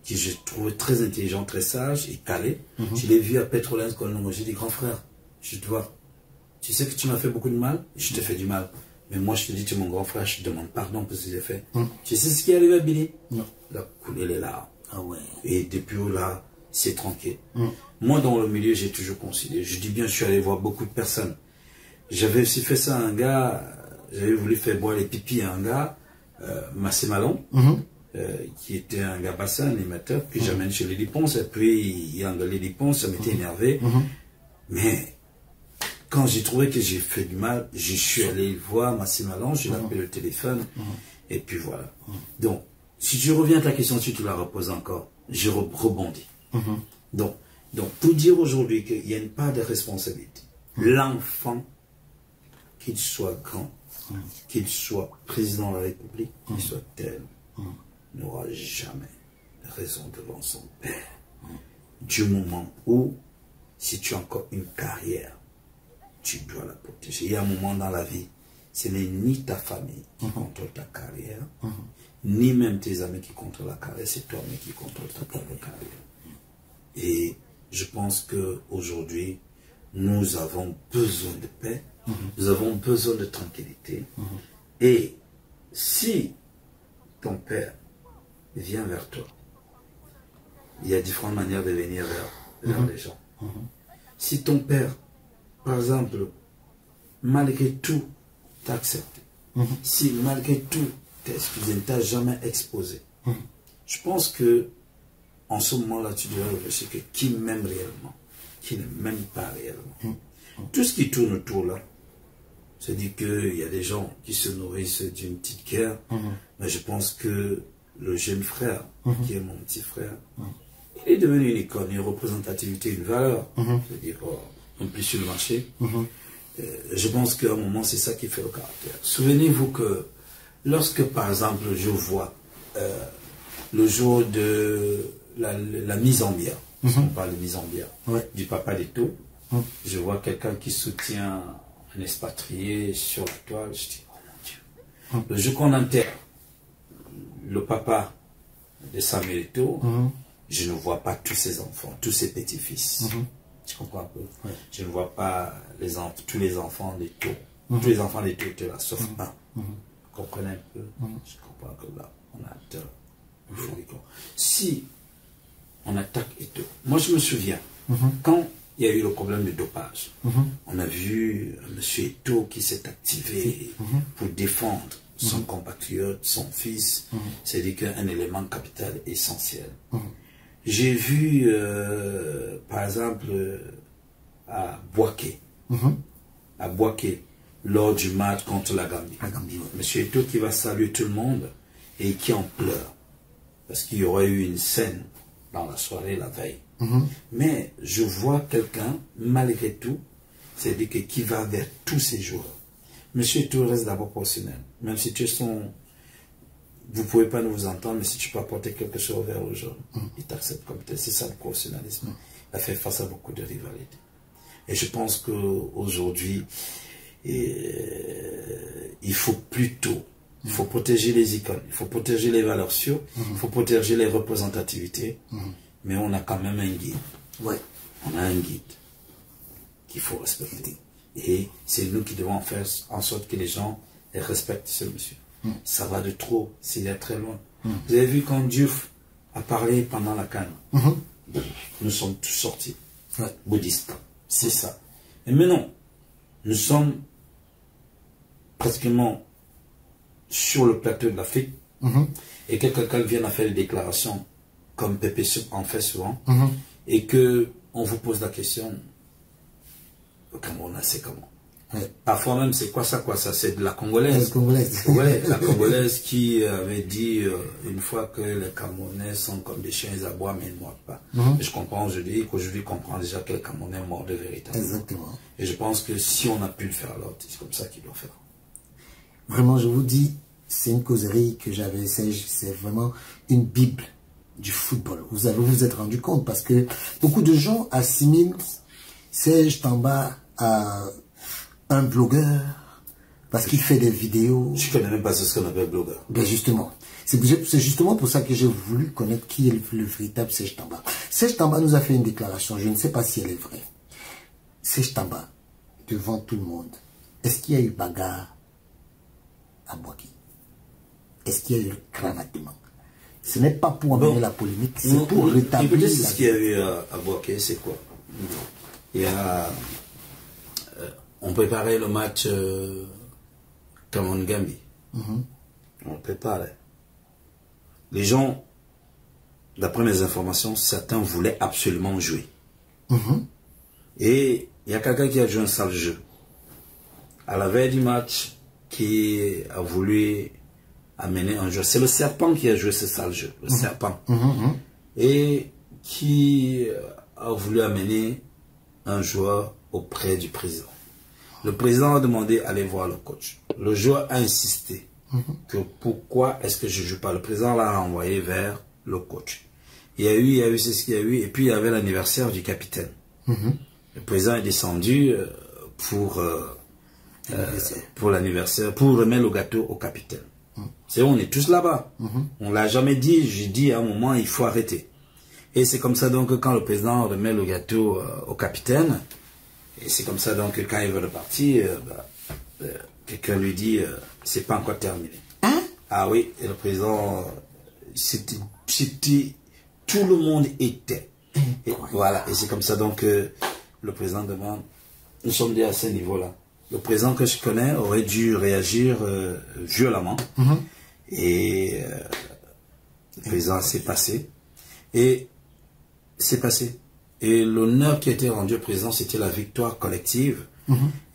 qui je trouvais très intelligent, très sage et calé. Je l'ai vu à Petrolens Colombo. J'ai dit, grand frère, je te vois. Tu sais que tu m'as fait beaucoup de mal, je te fais du mal. Mais moi, je te dis, tu es mon grand frère, je te demande pardon pour ce que j'ai fait. Tu sais ce qui est arrivé à Billy? Non. Il a coulé les larmes. Ah ouais. Et depuis là, c'est tranquille. Moi, dans le milieu, j'ai toujours considéré. Je dis bien, je suis allé voir beaucoup de personnes. J'avais aussi fait ça à un gars, j'avais voulu faire boire les pipis à un gars, Massé Malon, qui était un gars bassin, animateur, puis j'amène chez les Ponce, et puis il a engueulé les Ponce, ça m'était énervé. Mais quand j'ai trouvé que j'ai fait du mal, je suis allé voir Massé Malon, je l'ai appelé le téléphone, et puis voilà. Donc, si je reviens à ta question, si tu la reposes encore, je rebondis. Donc, pour dire aujourd'hui qu'il y a une part de responsabilité, l'enfant, qu'il soit grand, qu'il soit président de la République, qu'il soit tel, n'aura jamais raison devant son père. Du moment où, si tu as encore une carrière, tu dois la protéger. Il y a un moment dans la vie, ce n'est ni ta famille qui contrôle ta carrière, ni même tes amis qui contrôlent la carrière, c'est toi-même qui contrôle ta propre carrière. Et je pense qu'aujourd'hui, nous avons besoin de paix, nous avons besoin de tranquillité. Et si ton père vient vers toi, il y a différentes manières de venir vers les gens. Si ton père, par exemple, malgré tout, t'a accepté, si malgré tout, t'as excusé, ne t'a jamais exposé, je pense que en ce moment-là, tu dois réfléchir que qui m'aime réellement, qui ne m'aime pas réellement. Tout ce qui tourne autour là, c'est-à-dire qu'il y a des gens qui se nourrissent d'une petite guerre, mais je pense que le jeune frère, qui est mon petit frère, il est devenu une icône, une représentativité, une valeur, c'est-à-dire non plus sur le marché. Je pense qu'à un moment, c'est ça qui fait le caractère. Souvenez-vous que lorsque, par exemple, je vois le jour de la mise en bière, on parle de mise en bière, du papa d'Eto'o, je vois quelqu'un qui soutient un expatrié sur la toile, je dis, oh mon Dieu. Le jour qu'on enterre le papa de Samuel Eto'o, je ne vois pas tous ses enfants, tous ses petits-fils. Tu comprends un peu? Je ne vois pas tous les enfants d'Eto'o. Tous les enfants d'Eto'o étaient là, sauf un. Vous comprenez un peu? Je comprends que là, on a tort. Si on attaque Eto'o, moi je me souviens, quand il y a eu le problème de dopage, on a vu M. Eto'o qui s'est activé pour défendre son compatriote, son fils, c'est-à-dire qu'un élément capital essentiel. J'ai vu, par exemple, à Boaké, lors du match contre la Gambie, M. Eto'o qui va saluer tout le monde et qui en pleure, parce qu'il y aurait eu une scène dans la soirée la veille. Mais je vois quelqu'un, malgré tout, c'est-à-dire qui va vers tous ces joueurs. M. Eto'o reste d'abord professionnel, même si tu es vous pouvez pas nous vous entendre, mais si tu peux apporter quelque chose vers aux gens, ils t'acceptent comme tel. C'est ça le professionnalisme. Il a fait face à beaucoup de rivalités. Et je pense qu'aujourd'hui, il faut plutôt, il faut protéger les icônes, il faut protéger les valeurs sûres, il faut protéger les représentativités, mais on a quand même un guide. Ouais. On a un guide qu'il faut respecter. Et c'est nous qui devons faire en sorte que les gens respectent ce monsieur. Ça va de trop, c'est d'aller très loin. Vous avez vu quand Diouf a parlé pendant la CAN, nous sommes tous sortis, bouddhistes. C'est ça. Et maintenant, nous sommes pratiquement sur le plateau de l'Afrique, et que quelqu'un vienne à faire des déclarations, comme Pépé Soup en fait souvent, et que on vous pose la question, le Cameroun, c'est comment? Parfois même, c'est quoi ça, c'est de la Congolaise. La Congolaise. Ouais, la Congolaise qui avait dit une fois que les Camerounais sont comme des chiens, ils aboient, mais ils ne mordent pas. Et je comprends aujourd'hui, qu'aujourd'hui, comprend déjà que les Camerounais mordent véritablement. Exactement. Et je pense que si on a pu le faire, alors c'est comme ça qu'il doit faire. Vraiment, je vous dis, c'est une causerie que j'avais, c'est vraiment une bible du football. Vous avez vous êtes rendu compte parce que beaucoup de gens assimilent Serge Tamba à un blogueur parce qu'il fait des vidéos. Je ne connais même pas ce qu'on appelle blogueur. Ben justement, c'est justement pour ça que j'ai voulu connaître qui est le véritable Serge Tamba. Serge Tamba nous a fait une déclaration, je ne sais pas si elle est vraie. Serge Tamba, devant tout le monde, est-ce qu'il y a eu bagarre à Boaké? Est-ce qu'il y a eu cravatement? Ce n'est pas pour amener la polémique, c'est pour rétablir. Ce qu'il y a eu à Boaké, c'est quoi? Il y a... on préparait le match Cameroun-Gambie. On préparait. Les gens, d'après mes informations, certains voulaient absolument jouer. Et il y a quelqu'un qui a joué un sale jeu. À la veille du match, qui a voulu amener un jeu. C'est le serpent qui a joué ce sale jeu. Le serpent. Et qui a voulu amener un joueur auprès du président. Le président a demandé d'aller voir le coach. Le joueur a insisté que pourquoi est-ce que je ne joue pas. Le président l'a envoyé vers le coach. Il y a eu c'est ce qu'il y a eu. Et puis il y avait l'anniversaire du capitaine. Le président est descendu pour l'anniversaire, pour remettre le gâteau au capitaine. C'est on est tous là-bas. On l'a jamais dit. J'ai dit à un moment il faut arrêter. Et c'est comme ça donc que quand le président remet le gâteau au capitaine, et c'est comme ça donc que quand il veut repartir, quelqu'un lui dit c'est pas encore terminé. Ah oui, et le président, c'était tout le monde était. Et voilà, et c'est comme ça donc que le président demande, nous sommes déjà à ce niveau-là. Le président que je connais aurait dû réagir violemment. Et le président s'est passé. Et c'est passé. Et l'honneur qui a été rendu au président, c'était la victoire collective.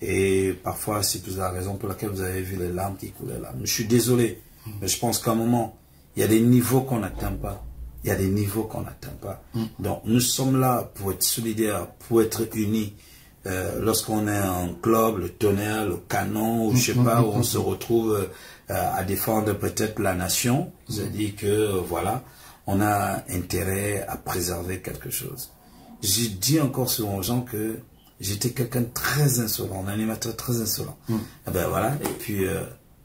Et parfois, c'est plus la raison pour laquelle vous avez vu les larmes qui coulaient là. Je suis désolé, mais je pense qu'à un moment, il y a des niveaux qu'on n'atteint pas. Il y a des niveaux qu'on n'atteint pas. Donc, nous sommes là pour être solidaires, pour être unis. Lorsqu'on est en club, le Tonnerre, le Canon, ou je sais pas, où on se retrouve à défendre peut-être la nation, c'est-à-dire que, voilà, on a intérêt à préserver quelque chose. J'ai dit encore souvent aux gens que j'étais quelqu'un de très insolent, un animateur très insolent. Et ben voilà, et puis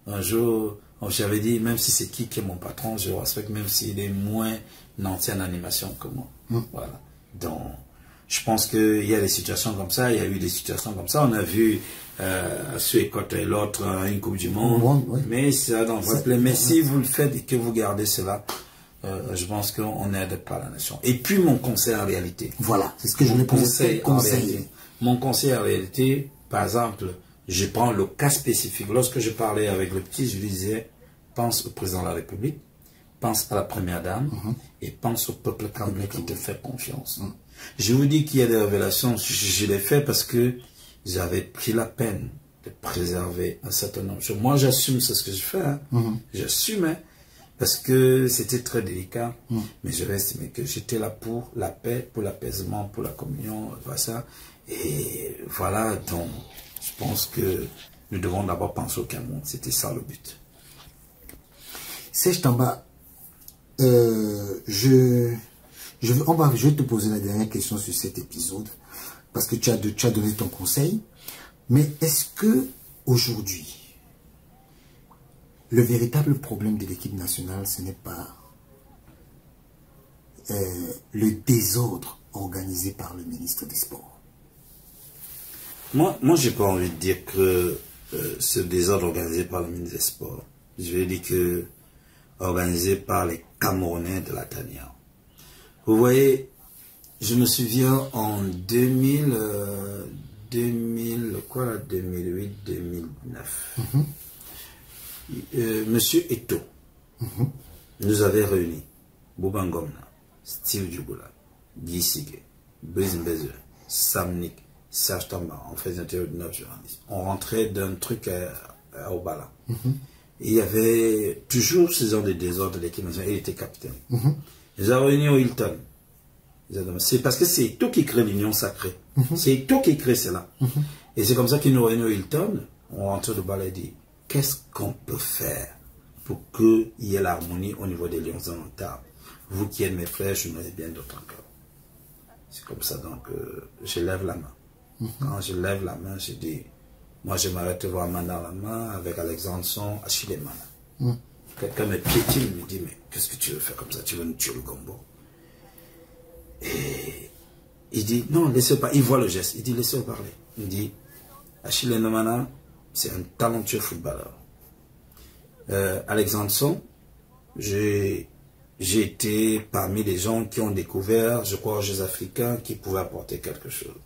un jour, j'avais dit, même si c'est qui est mon patron, je le respecte, même s'il est moins nanti en animation que moi. Voilà. Donc, je pense qu'il y a des situations comme ça, il y a eu des situations comme ça. On a vu Suécote et l'autre une Coupe du Monde, mais ça dans votre plaît. Mais si vous le faites et que vous gardez cela, je pense qu'on n'aide pas la nation. Et puis mon conseil en réalité. Voilà, c'est ce que je voulais poser. Mon conseil en réalité, par exemple, je prends le cas spécifique. Lorsque je parlais avec le petit, je lui disais, pense au président de la République, pense à la première dame, et pense au peuple cambodgien qui te fait confiance. Je vous dis qu'il y a des révélations, je les fais parce que j'avais pris la peine de préserver un certain nombre de choses. Moi, j'assume ce que je fais. J'assume, hein, parce que c'était très délicat. Mais je vais estimer que j'étais là pour la paix, pour l'apaisement, pour la communion, voilà ça. Et voilà, donc, je pense que nous devons d'abord penser au Cameroun. C'était ça le but. Serge Tamba, je vais te poser la dernière question sur cet épisode, parce que tu as donné ton conseil. Mais est-ce que aujourd'hui, le véritable problème de l'équipe nationale, ce n'est pas le désordre organisé par le ministre des Sports? Moi, j'ai pas envie de dire que ce désordre organisé par le ministre des Sports. Je vais dire que organisé par les Camerounais de la Tania. Vous voyez, je me souviens en 2008-2009, Monsieur Eto'o nous avait réunis, Bouba Ngomna, Steve Djougula, Guy Sigue, Brice Mbeze, Sam Nick, Serge Tamba, on faisait interview de 9 journalistes. On rentrait d'un truc à Obala. Et il y avait toujours ce genre de désordre de l'équipe nationale. Il était capitaine. Ils ont réuni au Hilton. C'est parce que c'est Eto'o qui crée l'union sacrée. C'est Eto'o qui crée cela. Et c'est comme ça qu'ils nous réunissent au Hilton. On rentre de Obala et dit, qu'est-ce qu'on peut faire pour qu'il y ait l'harmonie au niveau des lions indomptables? Vous qui êtes mes frères, je me bien d'autres encore. C'est comme ça, donc, je lève la main. Quand je lève la main, je dis, moi j'aimerais te voir main dans la main avec Alexandre Son, Achille Mana. Quelqu'un me piétine, il me dit, mais qu'est-ce que tu veux faire comme ça? Tu veux nous tuer le Gombo? Et il dit, non, laissez-le pas. Il voit le geste, il dit, laissez-le parler. Il dit, Achille Mana, c'est un talentueux footballeur. Alexandre Son, j'ai été parmi les gens qui ont découvert, je crois, aux Jeux africains, qui pouvaient apporter quelque chose.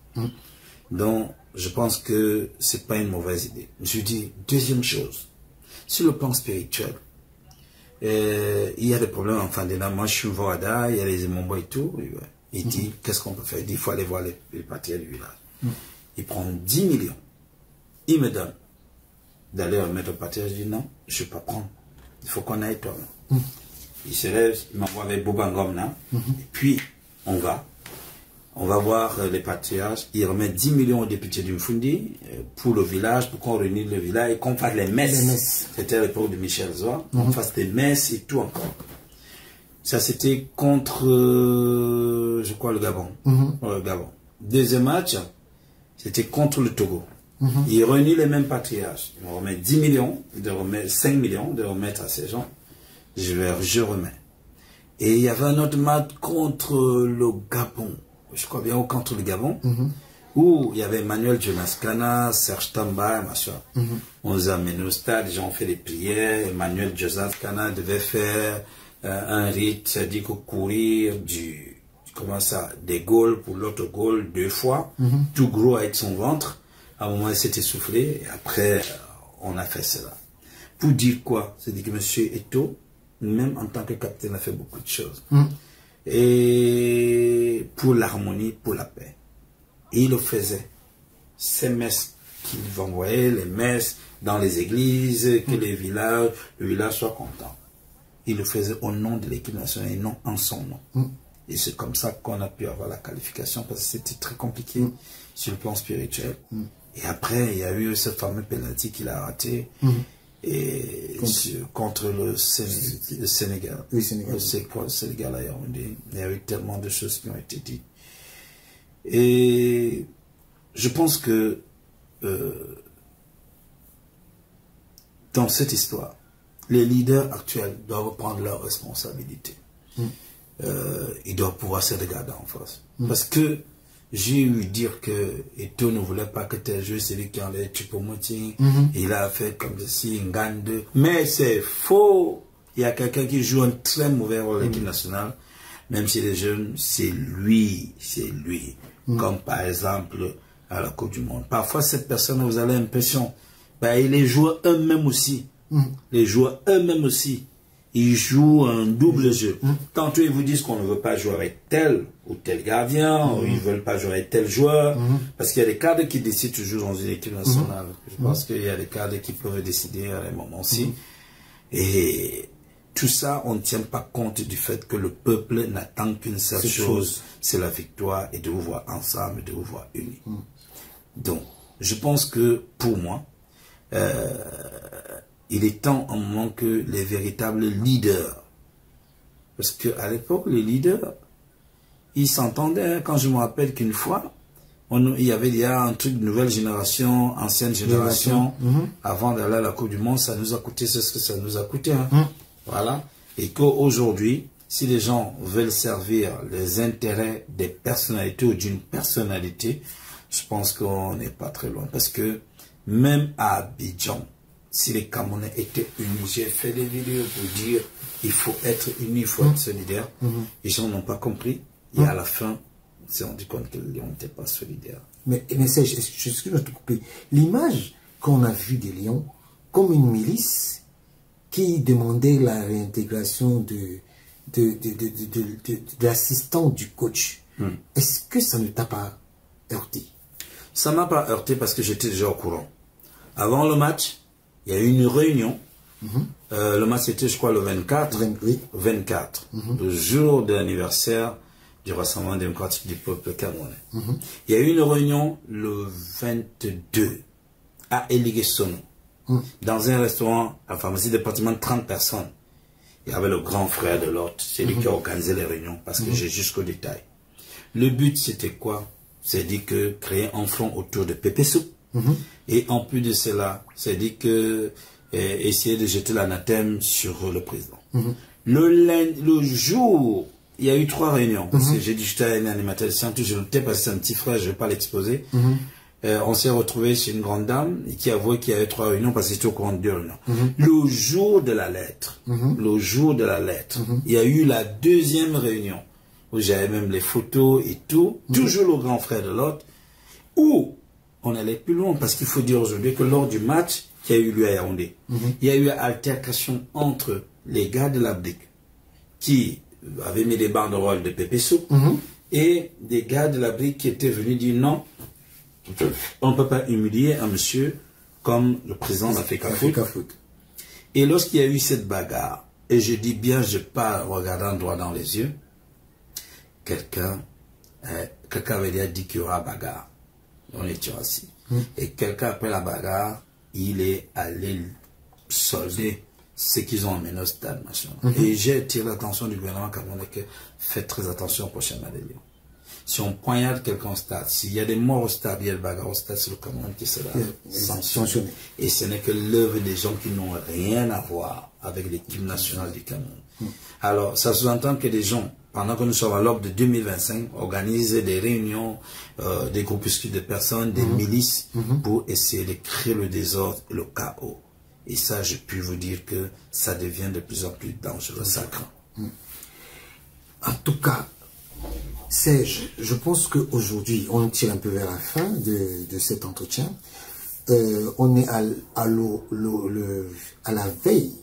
Donc, je pense que c'est pas une mauvaise idée. Je dis, deuxième chose, sur le plan spirituel, il y a des problèmes en fin d'année. Moi, je suis Vorada, il y a les Emombo et tout. Il dit, qu'est-ce qu'on peut faire? Il dit, il faut aller voir les patriarches du village. Il prend 10 millions. Il me donne d'aller remettre au patriarche. Je dis, non, je ne vais pas prendre. Il faut qu'on aille toi. Il se lève, il m'envoie avec Bouba Ngomna. Et puis, on va voir les patriarches. Il remet 10 millions au député du Mfundi pour le village, pour qu'on réunisse le village et qu'on fasse les messes. C'était à l'époque de Michel Zoa. On fasse des messes et tout encore. Ça, c'était contre, je crois, le Gabon. Le Gabon. Deuxième match, c'était contre le Togo. Il réunit les mêmes patriarches. Il remet 10 millions, de remettre 5 millions, de remettre à ces gens. Je remets. Et il y avait un autre match contre le Gabon. Je crois bien, contre le Gabon, où il y avait Emmanuel Jonas Kana, Serge Tamba, machin. On les a amenés au stade, les gens ont fait des prières. Emmanuel Jonas Kana devait faire un rite, c'est-à-dire courir des Gaules pour l'autre Gaule 2 fois, tout gros avec son ventre. À un moment, il s'est essoufflé, et après, on a fait cela. Pour dire quoi? C'est-à-dire que M. Eto'o, même en tant que capitaine, a fait beaucoup de choses. Et pour l'harmonie, pour la paix. Et il le faisait. Ces messes qu'il envoyait, les messes dans les églises, que le village soit content. Il le faisait au nom de l'équipe nationale et non en son nom. Et c'est comme ça qu'on a pu avoir la qualification, parce que c'était très compliqué sur le plan spirituel. Et après, il y a eu ce fameux penalty qu'il a raté. Et contre le Sénégal. Oui, Sénégal. Le Sénégal, il y a eu tellement de choses qui ont été dites. Et je pense que dans cette histoire, les leaders actuels doivent prendre leurs responsabilités. Ils doivent pouvoir se regarder en face. Parce que j'ai eu dire que Eto'o ne voulait pas que tel jeu, c'est lui qui enlève Choupo-Moting. Il a fait comme si une gagne de. Mais c'est faux. Il y a quelqu'un qui joue un très mauvais rôle à l'équipe nationale. Même si les jeunes, c'est lui. C'est lui. Comme par exemple à la Coupe du Monde. Parfois, cette personne, vous avez l'impression, ben, les joueurs eux-mêmes aussi. Les joueurs eux-mêmes aussi. Ils jouent un double jeu. Tantôt, ils vous disent qu'on ne veut pas jouer avec tel ou tel gardien, ou ils ne veulent pas jouer avec tel joueur. Parce qu'il y a des cadres qui décident toujours dans une équipe nationale. Je pense qu'il y a des cadres qui peuvent décider à un moment-ci. Et tout ça, on ne tient pas compte du fait que le peuple n'attend qu'une seule chose, c'est la victoire et de vous voir ensemble, de vous voir unis. Donc, je pense que pour moi, il est temps un moment que les véritables leaders, parce qu'à l'époque, les leaders, ils s'entendaient. Quand je me rappelle qu'une fois, il y avait déjà un truc de nouvelle génération, ancienne génération, avant d'aller à la Coupe du Monde, ça nous a coûté ce que ça nous a coûté. Hein. Voilà. Et qu'aujourd'hui, si les gens veulent servir les intérêts des personnalités ou d'une personnalité, je pense qu'on n'est pas très loin. Parce que même à Abidjan, si les Camerounais étaient unis, j'ai fait des vidéos pour dire il faut être unis, il faut être solidaire. Les gens n'ont pas compris. Et à la fin, on s'est rendu compte que les Lions n'étaient pas solidaires. Mais Serge, excuse-moi de te couper. L'image qu'on a vue des Lions comme une milice qui demandait la réintégration de l'assistant du coach, est-ce que ça ne t'a pas heurté? Ça ne m'a pas heurté parce que j'étais déjà au courant. Avant le match, il y a eu une réunion. Le match était, je crois, le 24. 24, le jour de l'anniversaire du Rassemblement démocratique du peuple camerounais. Il y a eu une réunion le 22 à Eliguessono, dans un restaurant à pharmacie département de 30 personnes. Il y avait le grand frère de l'autre, c'est lui qui a organisé les réunions, parce que j'ai jusqu'au détail. Le but, c'était quoi? C'est dit que créer un front autour de Pépé Soup. Et en plus de cela, c'est dit que essayer de jeter l'anathème sur le président. Le jour, il y a eu 3 réunions. Parce que j'ai dit, j'étais un animateur de science, je le tais parce que c'est un petit frère, je ne vais pas l'exposer. On s'est retrouvé chez une grande dame qui avouait qu'il y avait 3 réunions parce que c'était au courant de 2 réunions. Le jour de la lettre, il y a eu la 2e réunion où j'avais même les photos et tout, toujours le grand frère de l'autre, où on allait plus loin parce qu'il faut dire aujourd'hui que lors du match qui a eu lieu à Yaoundé, il y a eu altercation entre les gars de la brique qui avaient mis des banderoles de Pépé Soup et des gars de la brique qui étaient venus dire non, on ne peut pas humilier un monsieur comme le président d'Africa Foot. Et lorsqu'il y a eu cette bagarre, et je dis bien, je parle regardant droit dans les yeux, quelqu'un avait déjà dit qu'il y aura bagarre. On était assis. Et quelqu'un, après la bagarre, il est allé solder ce qu'ils ont amené au stade national. Et j'ai attiré l'attention du gouvernement camerounais que faites très attention au prochain match des Lions. Si on poignarde quelqu'un au stade, s'il y a des morts au stade, il y a des bagarres au stade, c'est le Cameroun qui sera sanctionné. Et ce n'est que l'œuvre des gens qui n'ont rien à voir avec l'équipe nationale du Cameroun. Alors, ça sous-entend que des gens, pendant que nous sommes à l'aube de 2025, organisent des réunions, des groupuscules de personnes, des milices, pour essayer de créer le désordre et le chaos. Et ça, je puis vous dire que ça devient de plus en plus dangereux, ça craint. En tout cas, Serge, je pense qu'aujourd'hui, on tire un peu vers la fin de cet entretien. On est à la veille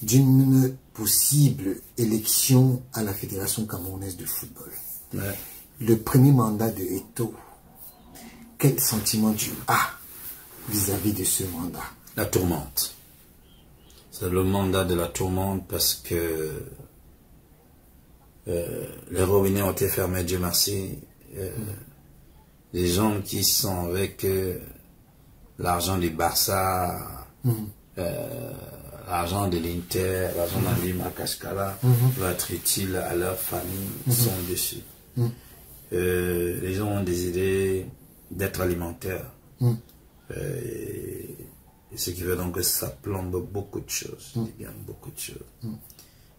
d'une possible élection à la Fédération camerounaise de football. Le premier mandat de Eto'o, quel sentiment tu as vis-à-vis de ce mandat? La tourmente. C'est le mandat de la tourmente parce que les robinets ont été fermés, Dieu merci. Les gens qui sont avec l'argent du Barça, l'argent de l'Inter, l'argent d'Andy Makashkala, va être utile à leur famille, sont dessus. Les gens ont des idées d'être alimentaires. Et ce qui veut donc que ça plombe beaucoup de choses. Bien beaucoup de choses.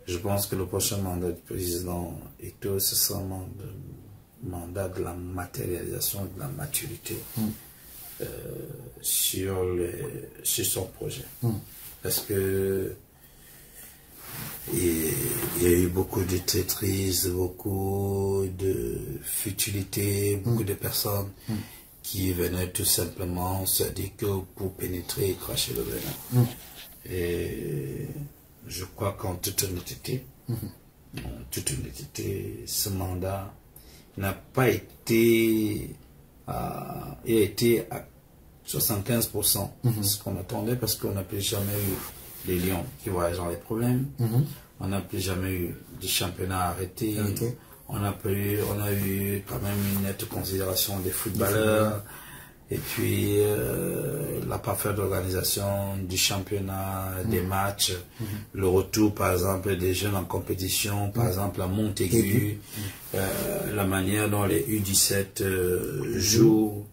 Je pense que le prochain mandat du président Eto'o, ce sera un mandat de la matérialisation, de la maturité sur son projet. Parce que il y a eu beaucoup de traîtrise, beaucoup de futilité, beaucoup de personnes qui venaient tout simplement se dire que pour pénétrer et cracher le venin. Et je crois qu'en toute honnêteté, ce mandat n'a pas été il a été à 75%, ce qu'on attendait, parce qu'on n'a plus jamais eu les Lions qui voyagent dans les problèmes, on n'a plus jamais eu des championnats arrêtés, on a eu quand même une nette considération des footballeurs, Et puis, la parfaite organisation du championnat, des matchs, le retour, par exemple, des jeunes en compétition, par exemple, à Montaigu, la manière dont les U17 jouent,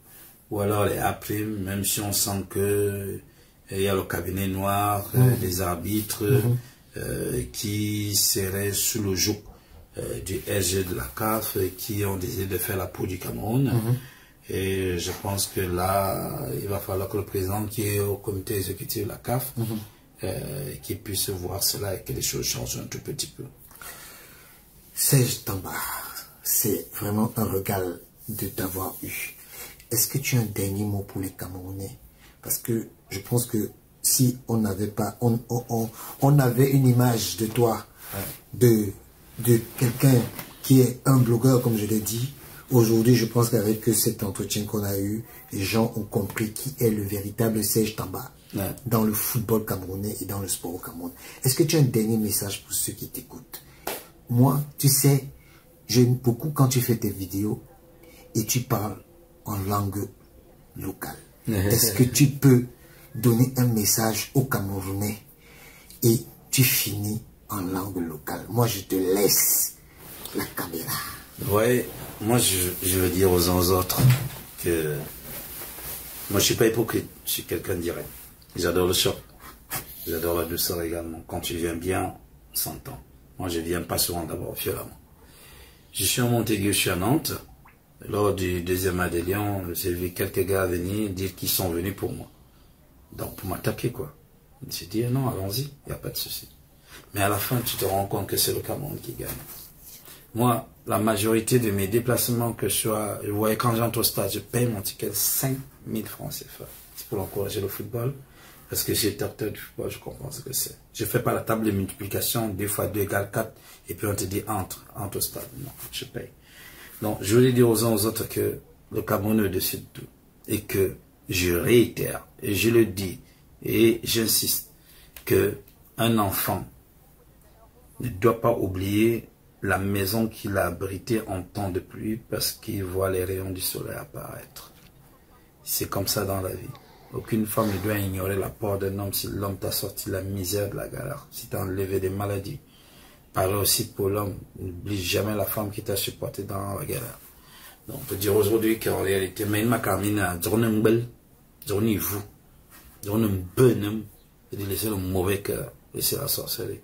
ou alors les A', même si on sent que il y a le cabinet noir, des arbitres qui seraient sous le joug du SG de la CAF, qui ont décidé de faire la peau du Cameroun. Et je pense que là, il va falloir que le président qui est au comité exécutif de la CAF, qui puisse voir cela et que les choses changent un tout petit peu. Serge Tamba, c'est vraiment un régal de t'avoir eu. Est-ce que tu as un dernier mot pour les Camerounais? Parce que je pense que si on n'avait pas, on avait une image de toi, de quelqu'un qui est un blogueur, comme je l'ai dit. Aujourd'hui, je pense qu'avec cet entretien qu'on a eu, les gens ont compris qui est le véritable Serge Tamba dans le football camerounais et dans le sport au Cameroun. Est-ce que tu as un dernier message pour ceux qui t'écoutent? Moi, tu sais, j'aime beaucoup quand tu fais tes vidéos et tu parles en langue locale. Est-ce que tu peux donner un message aux Camerounais et tu finis en langue locale? Moi, je te laisse la caméra. Ouais, moi je veux dire aux uns aux autres que moi je suis pas hypocrite, je suis quelqu'un de direct. J'adore le choc, j'adore la douceur également. Quand tu viens bien, on s'entend. Moi je viens pas souvent d'abord, violemment. Je suis à Montaigu, je suis à Nantes. Lors du deuxième match des Lions, j'ai vu quelques gars venir dire qu'ils sont venus pour moi. Donc pour m'attaquer quoi. J'ai dit non, allons-y, il n'y a pas de souci. Mais à la fin, tu te rends compte que c'est le Cameroun qui gagne. Moi, la majorité de mes déplacements que je voyais quand j'entre au stade, je paye mon ticket 5000 francs CFA. C'est pour encourager le football. Parce que j'ai été acteur du football, je comprends ce que c'est. Je ne fais pas la table de multiplication, 2 fois 2 égale 4, et puis on te dit entre au stade. Non, je paye. Donc, je voulais dire aux uns aux autres que le Cameroun est au-dessus de tout. Et que je réitère, et je le dis, et j'insiste, que un enfant ne doit pas oublier la maison qu'il a abritée en temps de pluie parce qu'il voit les rayons du soleil apparaître. C'est comme ça dans la vie. Aucune femme ne doit ignorer l'apport d'un homme si l'homme t'a sorti la misère de la galère, si t'a enlevé des maladies. Pareil aussi pour l'homme, n'oublie jamais la femme qui t'a supporté dans la galère. Donc on peut dire aujourd'hui qu'en réalité, mais il m'a carminé à journée belle, journée vous, journée bonne, et de laisser le mauvais cœur, laisser la sorcellerie.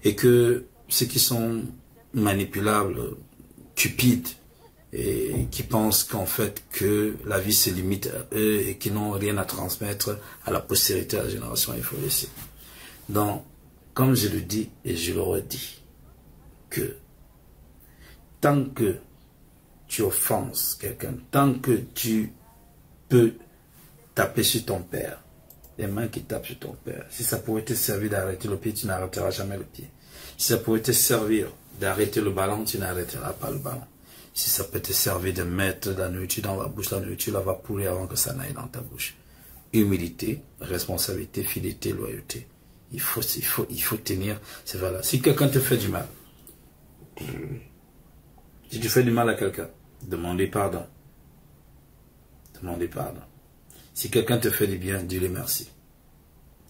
Et que ceux qui sont manipulables, cupides, et qui pensent qu'en fait que la vie se limite à eux et qui n'ont rien à transmettre à la postérité, à la génération, il faut laisser. Donc, comme je le dis et je le redis, que tant que tu offenses quelqu'un, tant que tu peux taper sur ton père, les mains qui tapent sur ton père, si ça pouvait te servir d'arrêter le pied, tu n'arrêteras jamais le pied. Si ça pouvait te servir d'arrêter le ballon, tu n'arrêteras pas le ballon. Si ça peut te servir de mettre de la nourriture dans la bouche, la nourriture va pourrir avant que ça n'aille dans ta bouche. Humilité, responsabilité, fidélité, loyauté. Il faut tenir ces valeurs. Si quelqu'un te fait du mal, si tu fais du mal à quelqu'un, demandez pardon. Demandez pardon. Si quelqu'un te fait du bien, dis-lui merci.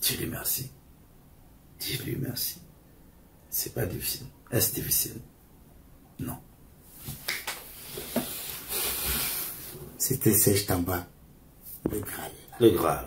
Dis-lui merci. Dis-lui merci. C'est pas difficile. Est-ce difficile? Non. C'était Serge Tamba, le Graal. Le Graal.